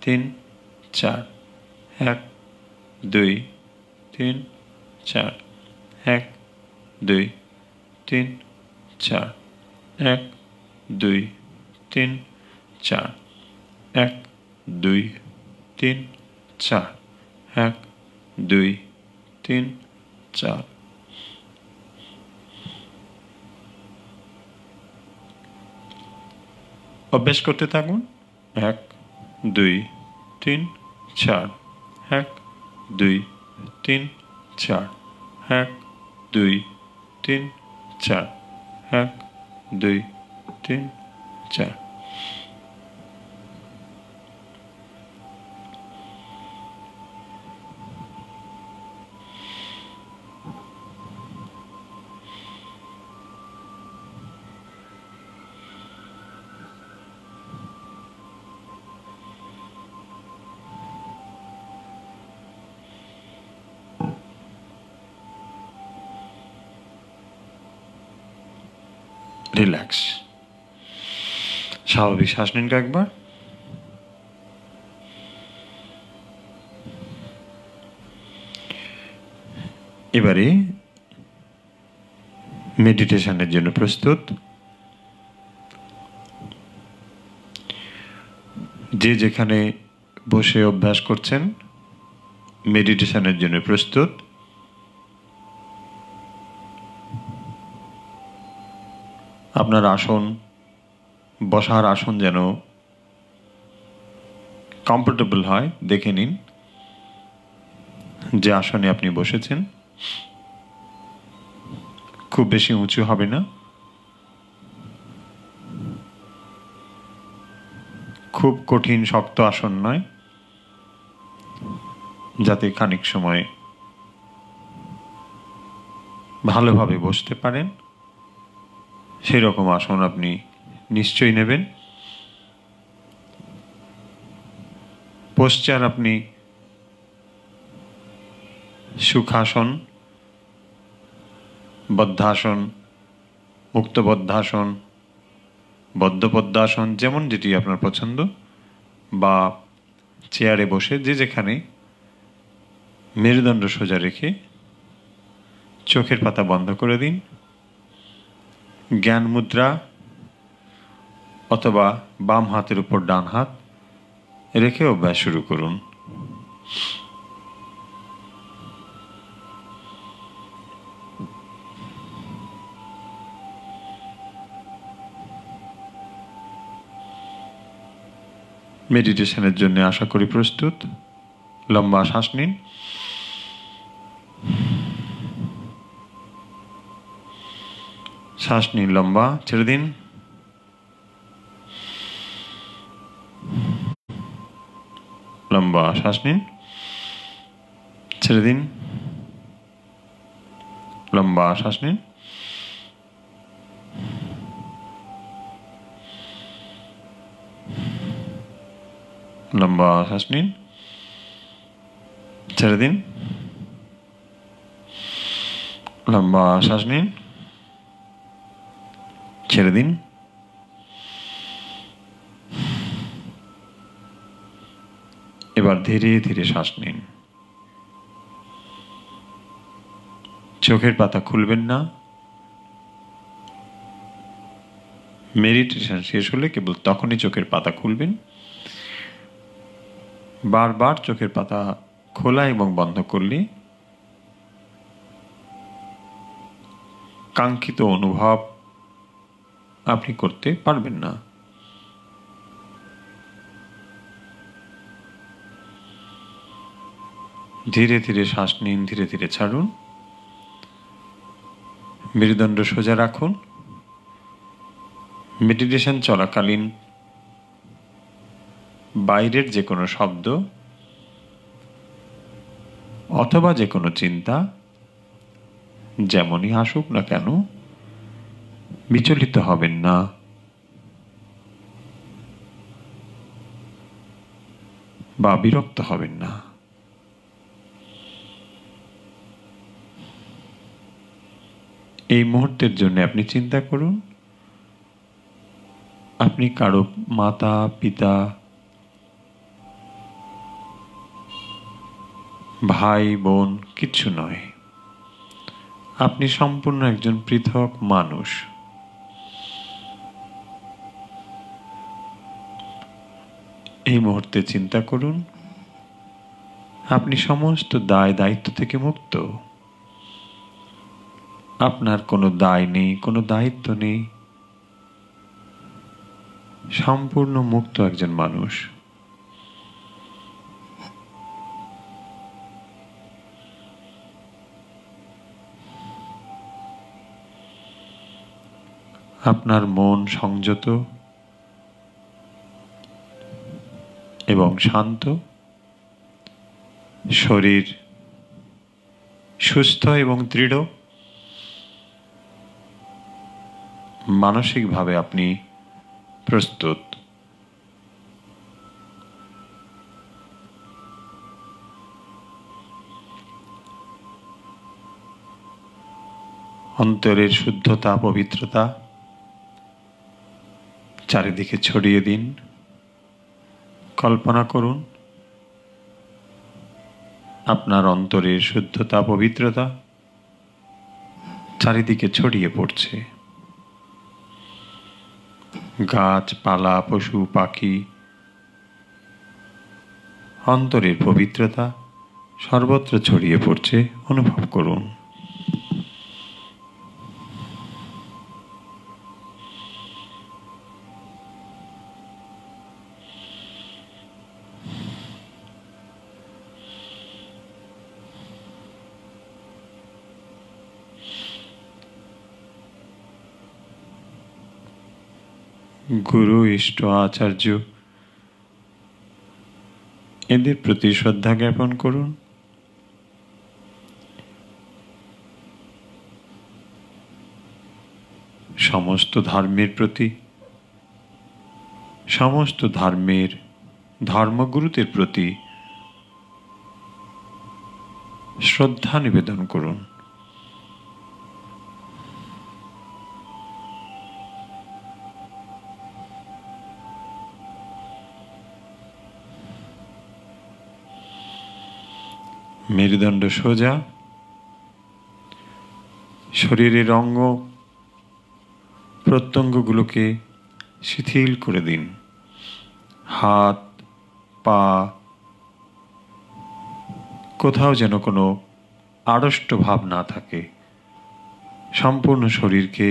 3 4, 1 2 3 4, 1 2 3 4, 1 2 3 4, 1 2 3 4, 1 2 3 4। অভ্যাস করতে থাকুন। 1 2 3 4, 1 2 3 4, 1 2 3 4, 1 2 3 4। রিল্যাক্স। স্বাভাবিক শ্বাস নিন কয়েকবার। এবারে মেডিটেশনের জন্য প্রস্তুত। যে যেখানে বসে অভ্যাস করছেন মেডিটেশনের জন্য প্রস্তুত। আপনার আসন, বসার আসন যেন কমফোর্টেবল হয় দেখে নিন। যে আসনে আপনি বসেছেন খুব বেশি উঁচু হবে না, খুব কঠিন শক্ত আসন নয়, যাতে খানিক সময় ভালোভাবে বসতে পারেন সেই রকম আসন আপনি নিশ্চয়ই নেবেন। পোশ্চার আপনি সুখাসন, বদ্ধাসন, মুক্তবদ্ধাসন, বদ্ধপদ্মাসন, যেমন যেটি আপনার পছন্দ, বা চেয়ারে বসে যে যেখানে মেরুদণ্ড সোজা রেখে চোখের পাতা বন্ধ করে দিন। জ্ঞান মুদ্রা অথবা বাম হাতের উপর ডান হাত রেখে অভ্যাস শুরু করুন। মেডিটেশনের জন্য আশা করি প্রস্তুত। লম্বা শ্বাস নিন। শ্বাস নিন লম্বা, ছেড়ে দিন। লম্বা শ্বাস নিন, ছেড়ে দিন। লম্বা শ্বাস নিন, লম্বা শ্বাস নিন, ছেড়ে দিন। লম্বা শ্বাস নিন, ছেড়ে দিন। এবার ধীরে ধীরে শ্বাস নিন। চোখের পাতা খুলবেন না। মেডিটেশন শেষ হলে কেবল তখনই চোখের পাতা খুলবেন। বারবার চোখের পাতা খোলা এবং বন্ধ করলে কাঙ্ক্ষিত অনুভব আপনি করতে পারবেন না। ধীরে ধীরে শ্বাস নিন, ধীরে ধীরে ছাড়ুন। মেরুদণ্ড সোজা রাখুন। মেডিটেশন চলাকালীন বাইরের যে কোনো শব্দ অথবা যে কোনো চিন্তা যেমনই আসুক না কেন বিচলিত হবেন না। বা বিরক্ত হবেন না। এই মুহূর্তের জন্য আপনি চিন্তা করুন, আপনি কারো মাতা পিতা, ভাই বোন কিচ্ছু নয়। আপনি সম্পূর্ণ একজন পৃথক মানুষ। এই মুহূর্তে চিন্তা করুন, আপনি সমস্ত দায় দায়িত্ব থেকে মুক্ত। আপনার কোনো দায় নেই, কোনো দায়িত্ব নেই। সম্পূর্ণ মুক্ত একজন মানুষ। আপনার মন সংযত এবং শান্ত, শরীর সুস্থ এবং দৃঢ়। মানসিকভাবে আপনি প্রস্তুত। অন্তরের শুদ্ধতা, পবিত্রতা চারিদিকে ছড়িয়ে দিন। কল্পনা করুন আপনার অন্তরের শুদ্ধতা, পবিত্রতা চারিদিকে ছড়িয়ে পড়ছে। গাছপালা, পশু পাখি, অন্তরের পবিত্রতা সর্বত্র ছড়িয়ে পড়ছে, অনুভব করুন। গুরু, ইষ্ট, আচার্য এদের প্রতি শ্রদ্ধা জ্ঞাপন করুন। সমস্ত ধর্মের প্রতি, সমস্ত ধর্মের ধর্মগুরুদের প্রতি শ্রদ্ধা নিবেদন করুন। মেরুদণ্ড সোজা, শরীরের অঙ্গ প্রত্যঙ্গগুলোকে শিথিল করে দিন। হাত পা কোথাও যেন কোনো আড়ষ্ট ভাব না থাকে। সম্পূর্ণ শরীরকে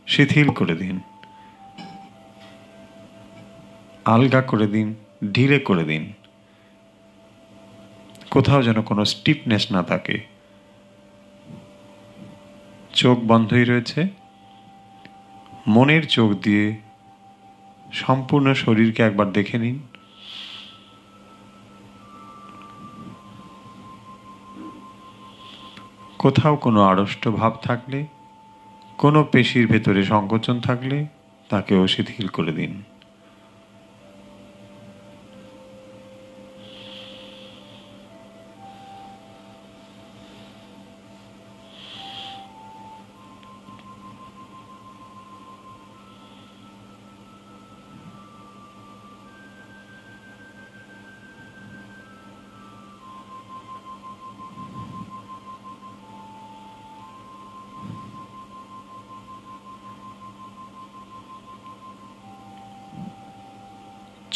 শিথিল করে দিন, আলগা করে দিন, ঢিলে করে দিন। কোথাও যেন কোনো স্টিফনেস না থাকে। চোখ বন্ধই রয়েছে। মনের চোখ দিয়ে সম্পূর্ণ শরীরকে একবার দেখে নিন। কোথাও কোনো আড়ষ্ট ভাব থাকলে, কোনো পেশির ভেতরে সংকোচন থাকলে তাকেও শিথিল করে দিন।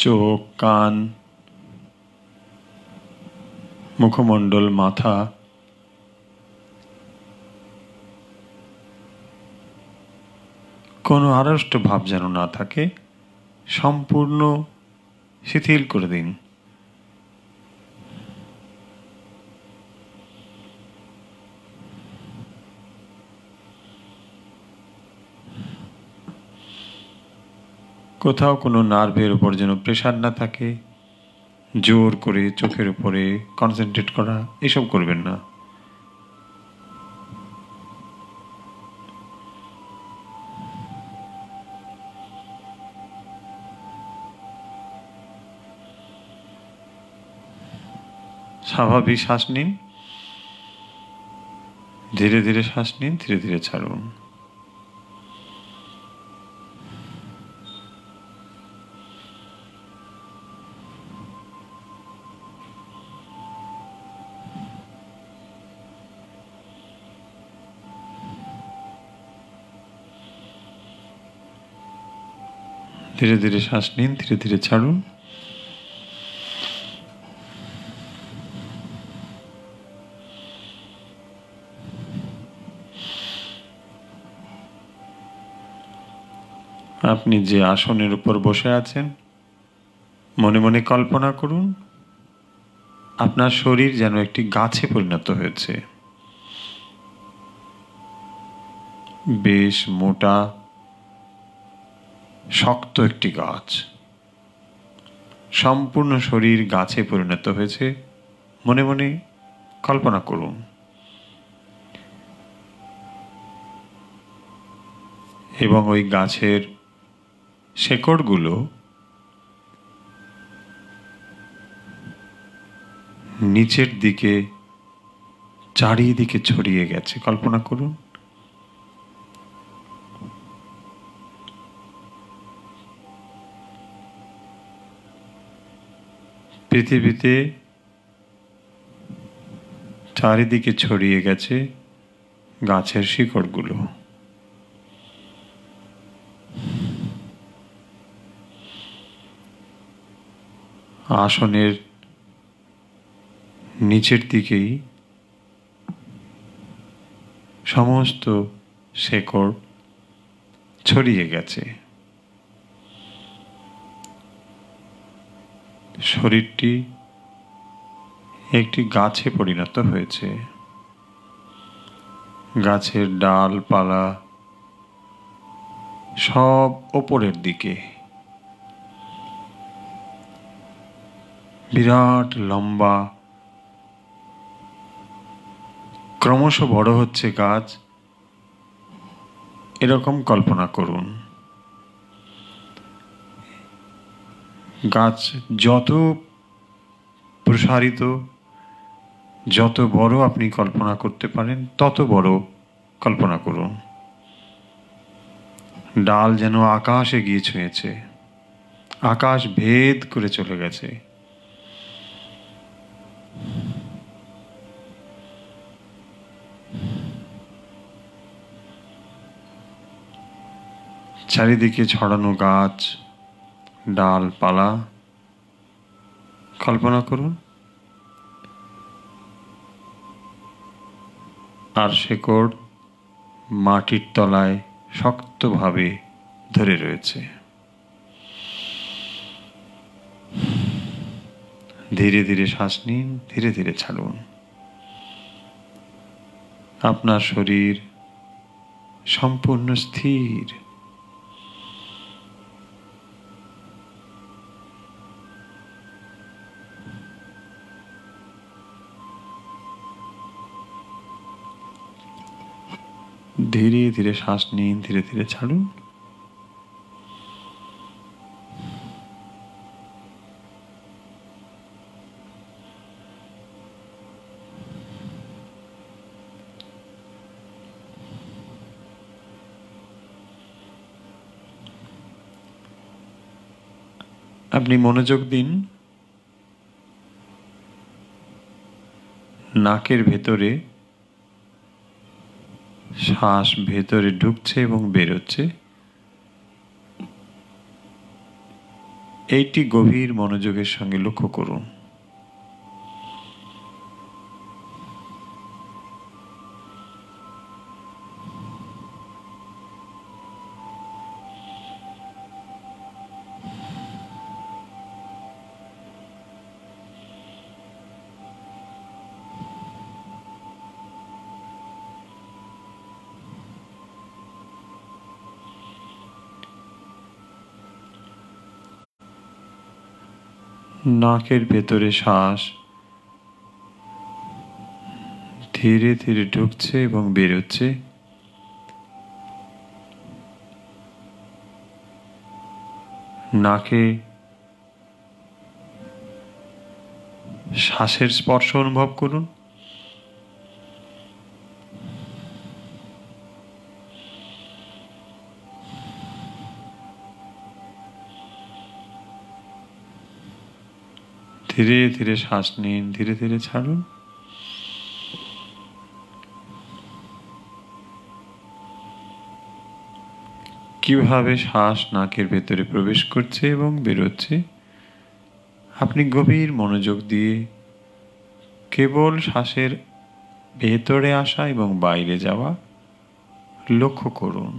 চোখ, কান, মুখমণ্ডল, মাথা কোনো আড়ষ্ট ভাব যেন না থাকে, সম্পূর্ণ শিথিল করে দিন। কোথাও কোনো নার্ভের উপর যেন প্রেশার না থাকে, জোর করে চোখের উপরে কনসেন্ট্রেট করা এসব করবেন না। স্বাভাবিক শ্বাস নিন, ধীরে ধীরে শ্বাস নিন, ধীরে ধীরে ছাড়ুন। ধীরে ধীরে শ্বাস নিন, ধীরে ধীরে ছাড়ুন। আপনি যে আসনের উপর বসে আছেন, মনে মনে কল্পনা করুন আপনার শরীর যেন একটি গাছে পরিণত হয়েছে। বেশ মোটা, শক্ত একটি গাছ। সম্পূর্ণ শরীর গাছে পরিণত হয়েছে, মনে মনে কল্পনা করুন। এবং ওই গাছের শেকড়গুলো নিচের দিকে চারিদিকে ছড়িয়ে গেছে। কল্পনা করুন পৃথিবীতে চারিদিকে ছড়িয়ে গেছে গাছের শিকড়গুলো। আসনের নিচের দিকেই সমস্ত শেকড় ছড়িয়ে গেছে। শরীরটি একটি গাছে পরিণত হয়েছে। গাছের ডালপালা সব ওপরের দিকে, বিরাট লম্বা, ক্রমশ বড় হচ্ছে গাছ, এরকম কল্পনা করুন। গাছ যত প্রসারিত, যত বড় আপনি কল্পনা করতে পারেন তত বড় কল্পনা করুন। ডাল যেন আকাশে গিয়ে ছুঁয়েছে, আকাশ ভেদ করে চলে গেছে। চারিদিকে ছড়ানো গাছ, ডালপালা কল্পনা করুন। আর শেকড় মাটির তলায় শক্তভাবে ধরে রয়েছে। ধীরে ধীরে শ্বাস নিন, ধীরে ধীরে ছাড়ুন। আপনার শরীর সম্পূর্ণ স্থির। ধীরে ধীরে শ্বাস নিন, ধীরে ধীরে ছাড়ুন। আপনি মনোযোগ দিন নাকের ভেতরে শ্বাস ভেতরে ঢুকছে এবং বেরোচ্ছে, এইটি গভীর মনোযোগের সঙ্গে লক্ষ্য করুন। নাকের ভেতরে শ্বাস ধীরে ধীরে ঢুকছে এবং বেরোচ্ছে। নাকে শ্বাসের স্পর্শ অনুভব করুন। ধীরে ধীরে শ্বাস নিন, ধীরে ধীরে ছাড়ুন। কিভাবে শ্বাস নাকের ভেতরে প্রবেশ করছে এবং বেরোচ্ছে আপনি গভীর মনোযোগ দিয়ে কেবল শ্বাসের ভেতরে আসা এবং বাইরে যাওয়া লক্ষ্য করুন।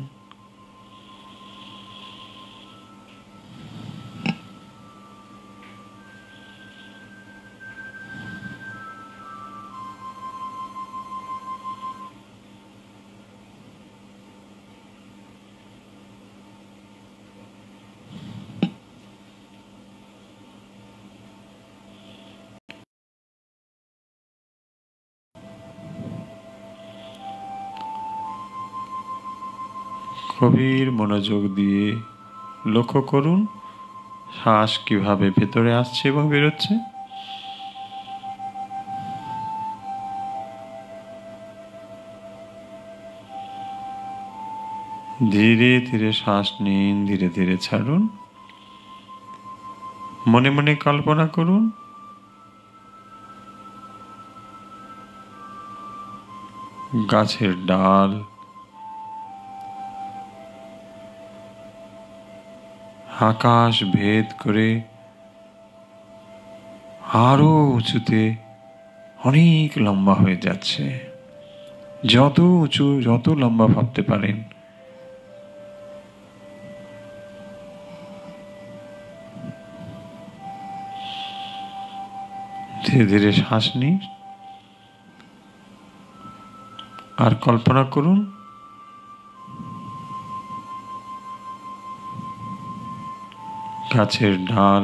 গভীর মনোযোগ দিয়ে লক্ষ্য করুন শ্বাস কিভাবে ভেতরে আসছে এবং বেরোচ্ছে। ধীরে ধীরে শ্বাস নিন, ধীরে ধীরে ছাড়ুন। মনে মনে কল্পনা করুন গাছের ডাল, আকাশ ভেদ করে আরো উঁচুতে অনেক লম্বা হয়ে যাচ্ছে। যত উঁচু, যত লম্বা ভাবতে পারেন। ধীরে ধীরে শ্বাস নিন আর কল্পনা করুন গাছের ডাল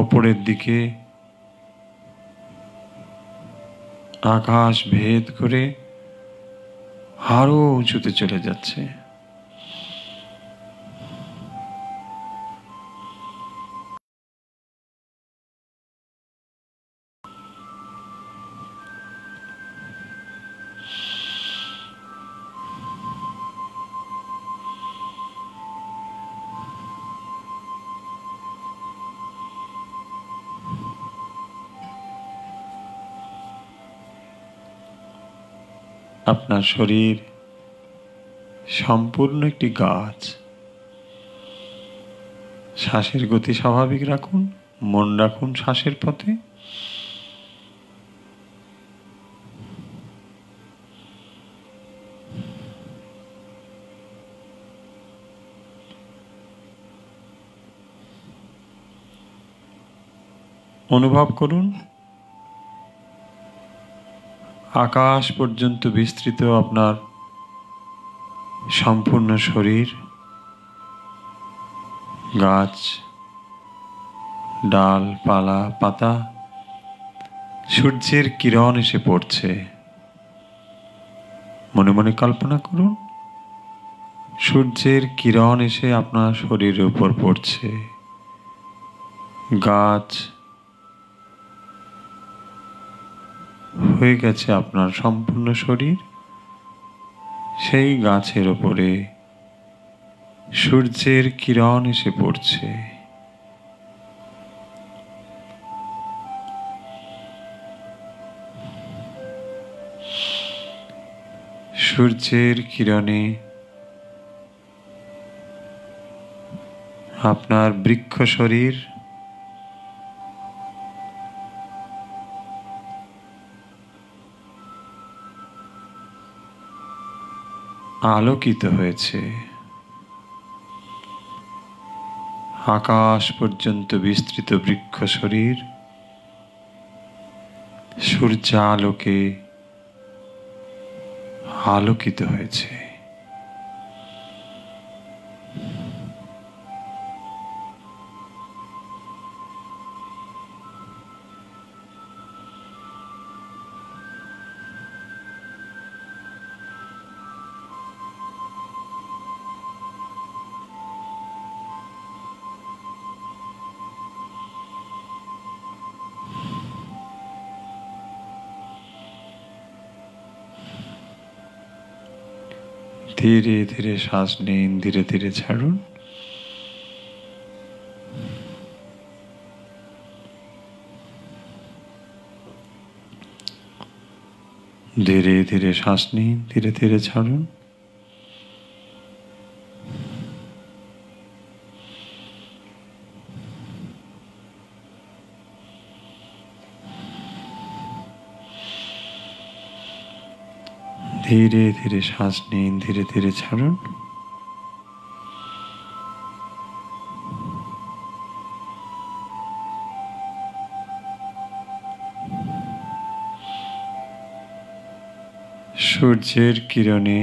ওপরের দিকে আকাশ ভেদ করে আরো উঁচুতে চলে যাচ্ছে। আপনার শরীর সম্পূর্ণ একটি গাছ। শ্বাসের গতি স্বাভাবিক রাখুন, মন রাখুন শ্বাসের পথে। অনুভব করুন আকাশ পর্যন্ত বিস্তৃত আপনার সম্পূর্ণ শরীর। গাছ, ডালপালা, পাতা, সূর্যের কিরণ এসে পড়ছে। মনে মনে কল্পনা করুন সূর্যের কিরণ এসে আপনার শরীরের উপর পড়ছে। গাছ হয়ে গেছে আপনার সম্পূর্ণ শরীর। সেই গাছের ওপরে সূর্যের কিরণ এসে পড়ছে। সূর্যের কিরণে আপনার বৃক্ষ শরীর আলোকিত হয়েছে। আকাশ পর্যন্ত বিস্তৃত বৃক্ষ শরীর সূর্যালোকে আলোকিত হয়েছে। ধীরে ধীরে শ্বাস নিন, ধীরে ধীরে ছাড়ুন। ধীরে ধীরে শ্বাস নিন, ধীরে ধীরে ছাড়ুন। ধীরে ধীরে শ্বাস নিন, ধীরে ধীরে ছাড়ুন। সূর্যের কিরণে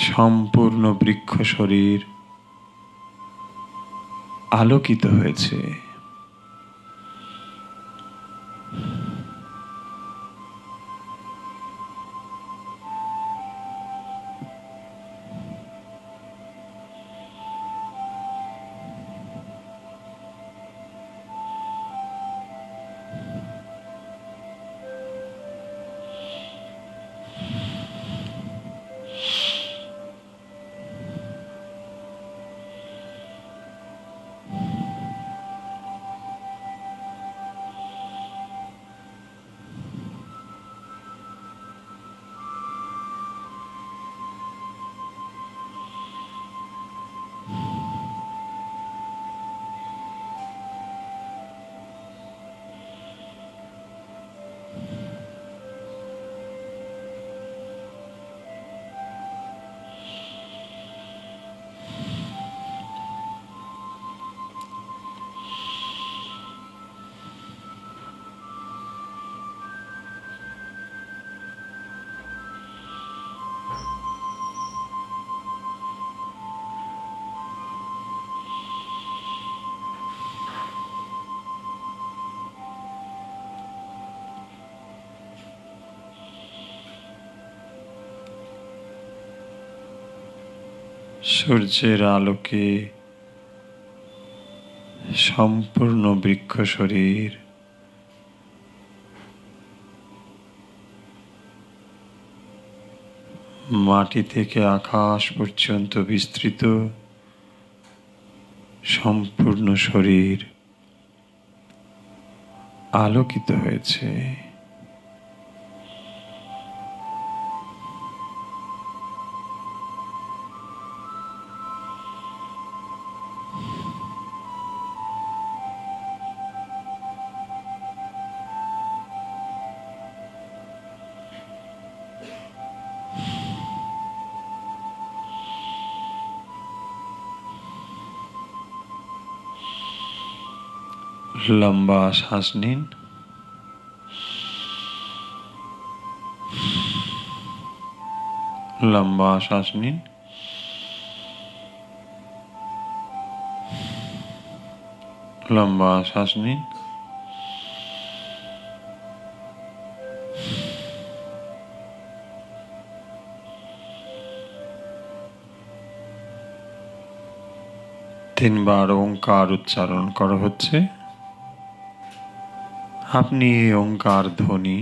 সম্পূর্ণ বৃক্ষ শরীর আলোকিত হয়েছে। সূর্যের আলোকে সম্পূর্ণ বৃক্ষ শরীর মাটি থেকে আকাশ পর্যন্ত বিস্তৃত, সম্পূর্ণ শরীর আলোকিত হয়েছে। লম্বা শ্বাস নিন। লম্বা শ্বাস নিন। লম্বা শ্বাস নিন। তিনবার ওঙ্কার উচ্চারণ করা হচ্ছে। আপনি এই ওঙ্কার ধ্বনি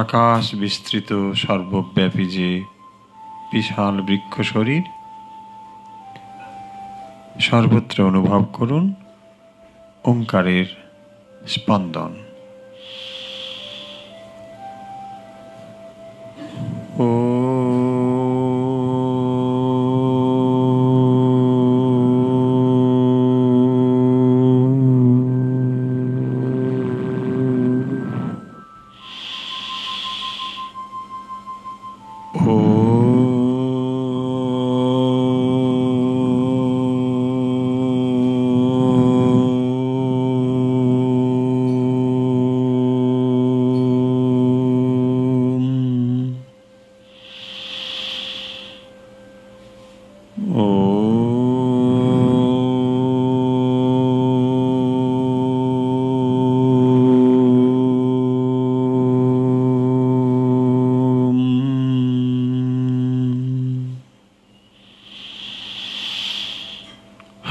আকাশ বিস্তৃত সর্বব্যাপী যে বিশাল বৃক্ষ শরীর, সর্বত্র অনুভব করুন ওঙ্কারের স্পন্দন। ও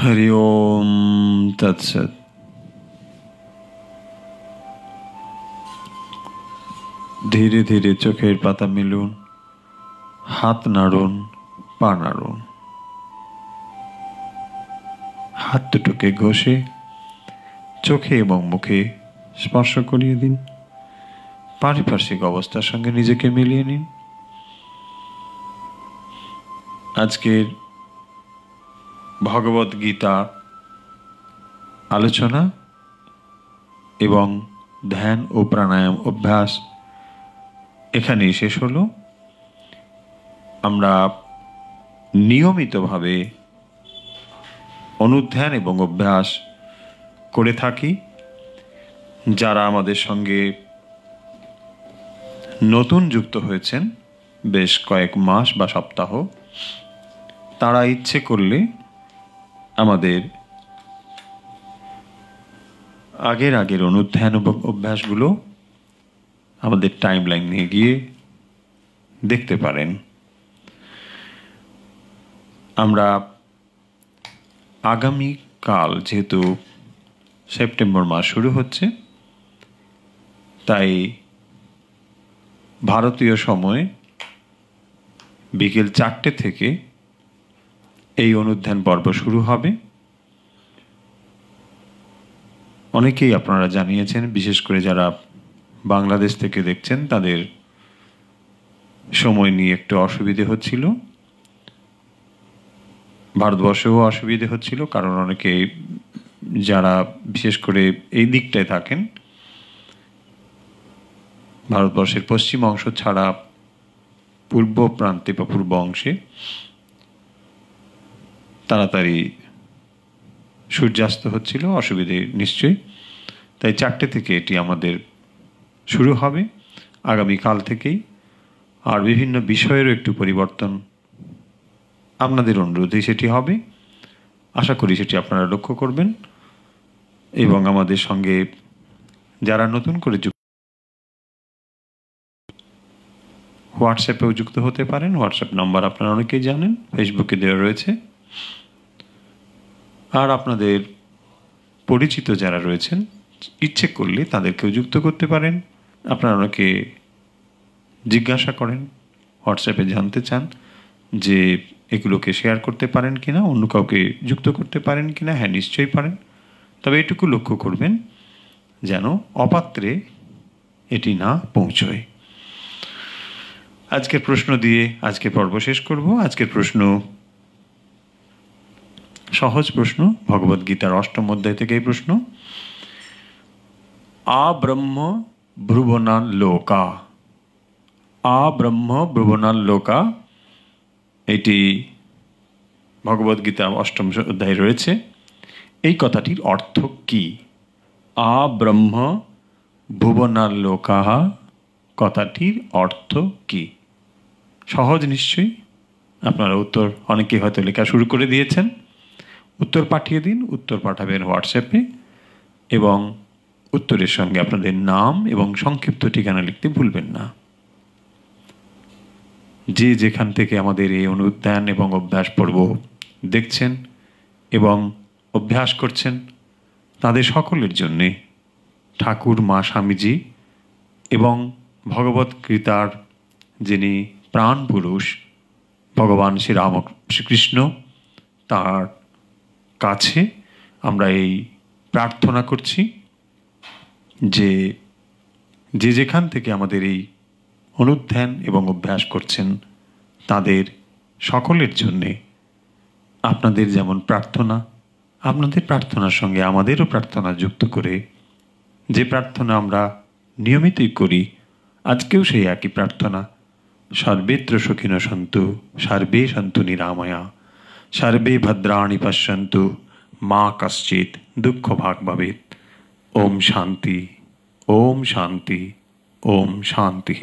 हरि ओम तत्सत। ধীরে ধীরে চোখের পাতা মেলুন, হাত নাড়ুন, পা নাড়ুন। হাত দুটোকে ঘষে চোখে এবং মুখে স্পর্শ করিয়ে দিন। পারিপার্শ্বিক অবস্থার সঙ্গে নিজেকে মিলিয়ে নিন। আজকের ভগবদ গীতা আলোচনা এবং ধ্যান ও প্রাণায়াম অভ্যাস এখানেই শেষ হলো। আমরা নিয়মিতভাবে অনুধ্যান এবং অভ্যাস করে থাকি। যারা আমাদের সঙ্গে নতুন যুক্ত হয়েছেন বেশ কয়েক মাস বা সপ্তাহ, তারা ইচ্ছে করলে আমাদের আগের অনুধ্যান এবং অভ্যাসগুলো আমাদের টাইম লাইন নিয়ে গিয়ে দেখতে পারেন। আমরা আগামীকাল, যেহেতু সেপ্টেম্বর মাস শুরু হচ্ছে, তাই ভারতীয় সময় বিকেল 4টে থেকে এই অনুধ্যান পর্ব শুরু হবে। অনেকেই আপনারা জানিয়েছেন, বিশেষ করে যারা বাংলাদেশ থেকে দেখছেন, তাদের সময় নিয়ে একটু অসুবিধে হচ্ছিল। ভারতবর্ষেও অসুবিধে হচ্ছিল, কারণ অনেকে যারা বিশেষ করে এই দিকটায় থাকেন, ভারতবর্ষের পশ্চিম অংশ ছাড়া পূর্ব প্রান্তে বা পূর্ব অংশে তাড়াতাড়ি সূর্যাস্ত হচ্ছিল, অসুবিধে নিশ্চয়ই। তাই 4টে থেকে এটি আমাদের শুরু হবে আগামীকাল থেকেই। আর বিভিন্ন বিষয়েরও একটু পরিবর্তন আপনাদের অনুরোধে সেটি হবে। আশা করি সেটি আপনারা লক্ষ্য করবেন এবং আমাদের সঙ্গে যারা নতুন করে হোয়াটসঅ্যাপেও যুক্ত হতে পারেন। হোয়াটসঅ্যাপ নাম্বার আপনারা অনেকেই জানেন, ফেসবুকে দেওয়া রয়েছে। আর আপনাদের পরিচিত যারা রয়েছেন, ইচ্ছে করলে তাদেরকেও যুক্ত করতে পারেন। আপনারা অনেকে জিজ্ঞাসা করেন, হোয়াটসঅ্যাপে জানতে চান যে এগুলোকে শেয়ার করতে পারেন কিনা, অন্য কাউকে যুক্ত করতে পারেন কিনা। হ্যাঁ, নিশ্চয়ই পারেন, তবে এটুকু লক্ষ্য করবেন যেন অপাত্রে এটি না পৌঁছয়। আজকের প্রশ্ন দিয়ে আজকের পর্ব শেষ করব। আজকের প্রশ্ন সহজ প্রশ্ন, ভগবদ্গীতার ৮ম অধ্যায় থেকে এই প্রশ্ন। আব্রহ্ম ভ্রুবনান লোকা, আব্রহ্ম ভ্রুবনান লোকা, এটি ভগবদ্গীতা ৮ম অধ্যায়ে রয়েছে। এই কথাটির অর্থ কি? আব্রহ্ম ভুবনান লোকা কথাটির অর্থ কি? সহজ নিশ্চয়ই। আপনারা উত্তর অনেকেই হয়তো লেখা শুরু করে দিয়েছেন। উত্তর পাঠিয়ে দিন। উত্তর পাঠাবেন হোয়াটসঅ্যাপে, এবং উত্তরের সঙ্গে আপনাদের নাম এবং সংক্ষিপ্ত ঠিকানা লিখতে ভুলবেন না। যে যেখান থেকে আমাদের এই অনুধ্যান এবং অভ্যাস পর্ব দেখছেন এবং অভ্যাস করছেন, তাদের সকলের জন্যে ঠাকুর মা স্বামীজি এবং ভগবদ্গীতার যিনি প্রাণ পুরুষ ভগবান শ্রীকৃষ্ণ, তার কাছে আমরা এই প্রার্থনা করছি যে যে যেখান থেকে আমাদের এই অনুধ্যান এবং অভ্যাস করছেন, তাদের সকলের জন্যে আপনাদের যেমন প্রার্থনা, আপনাদের প্রার্থনার সঙ্গে আমাদেরও প্রার্থনা যুক্ত করে যে প্রার্থনা আমরা নিয়মিতই করি, আজকেও সেই একই প্রার্থনা। সর্বেত্র সুখিনো সন্তু, সর্বে সন্তু নিরাময়া, সর্বে ভদ্রাণি পশ্যন্তু, মা কশ্চিৎ দুঃখ ভাগ ভবেৎ। ওম শান্তি, ওম শান্তি, ওম শান্তি।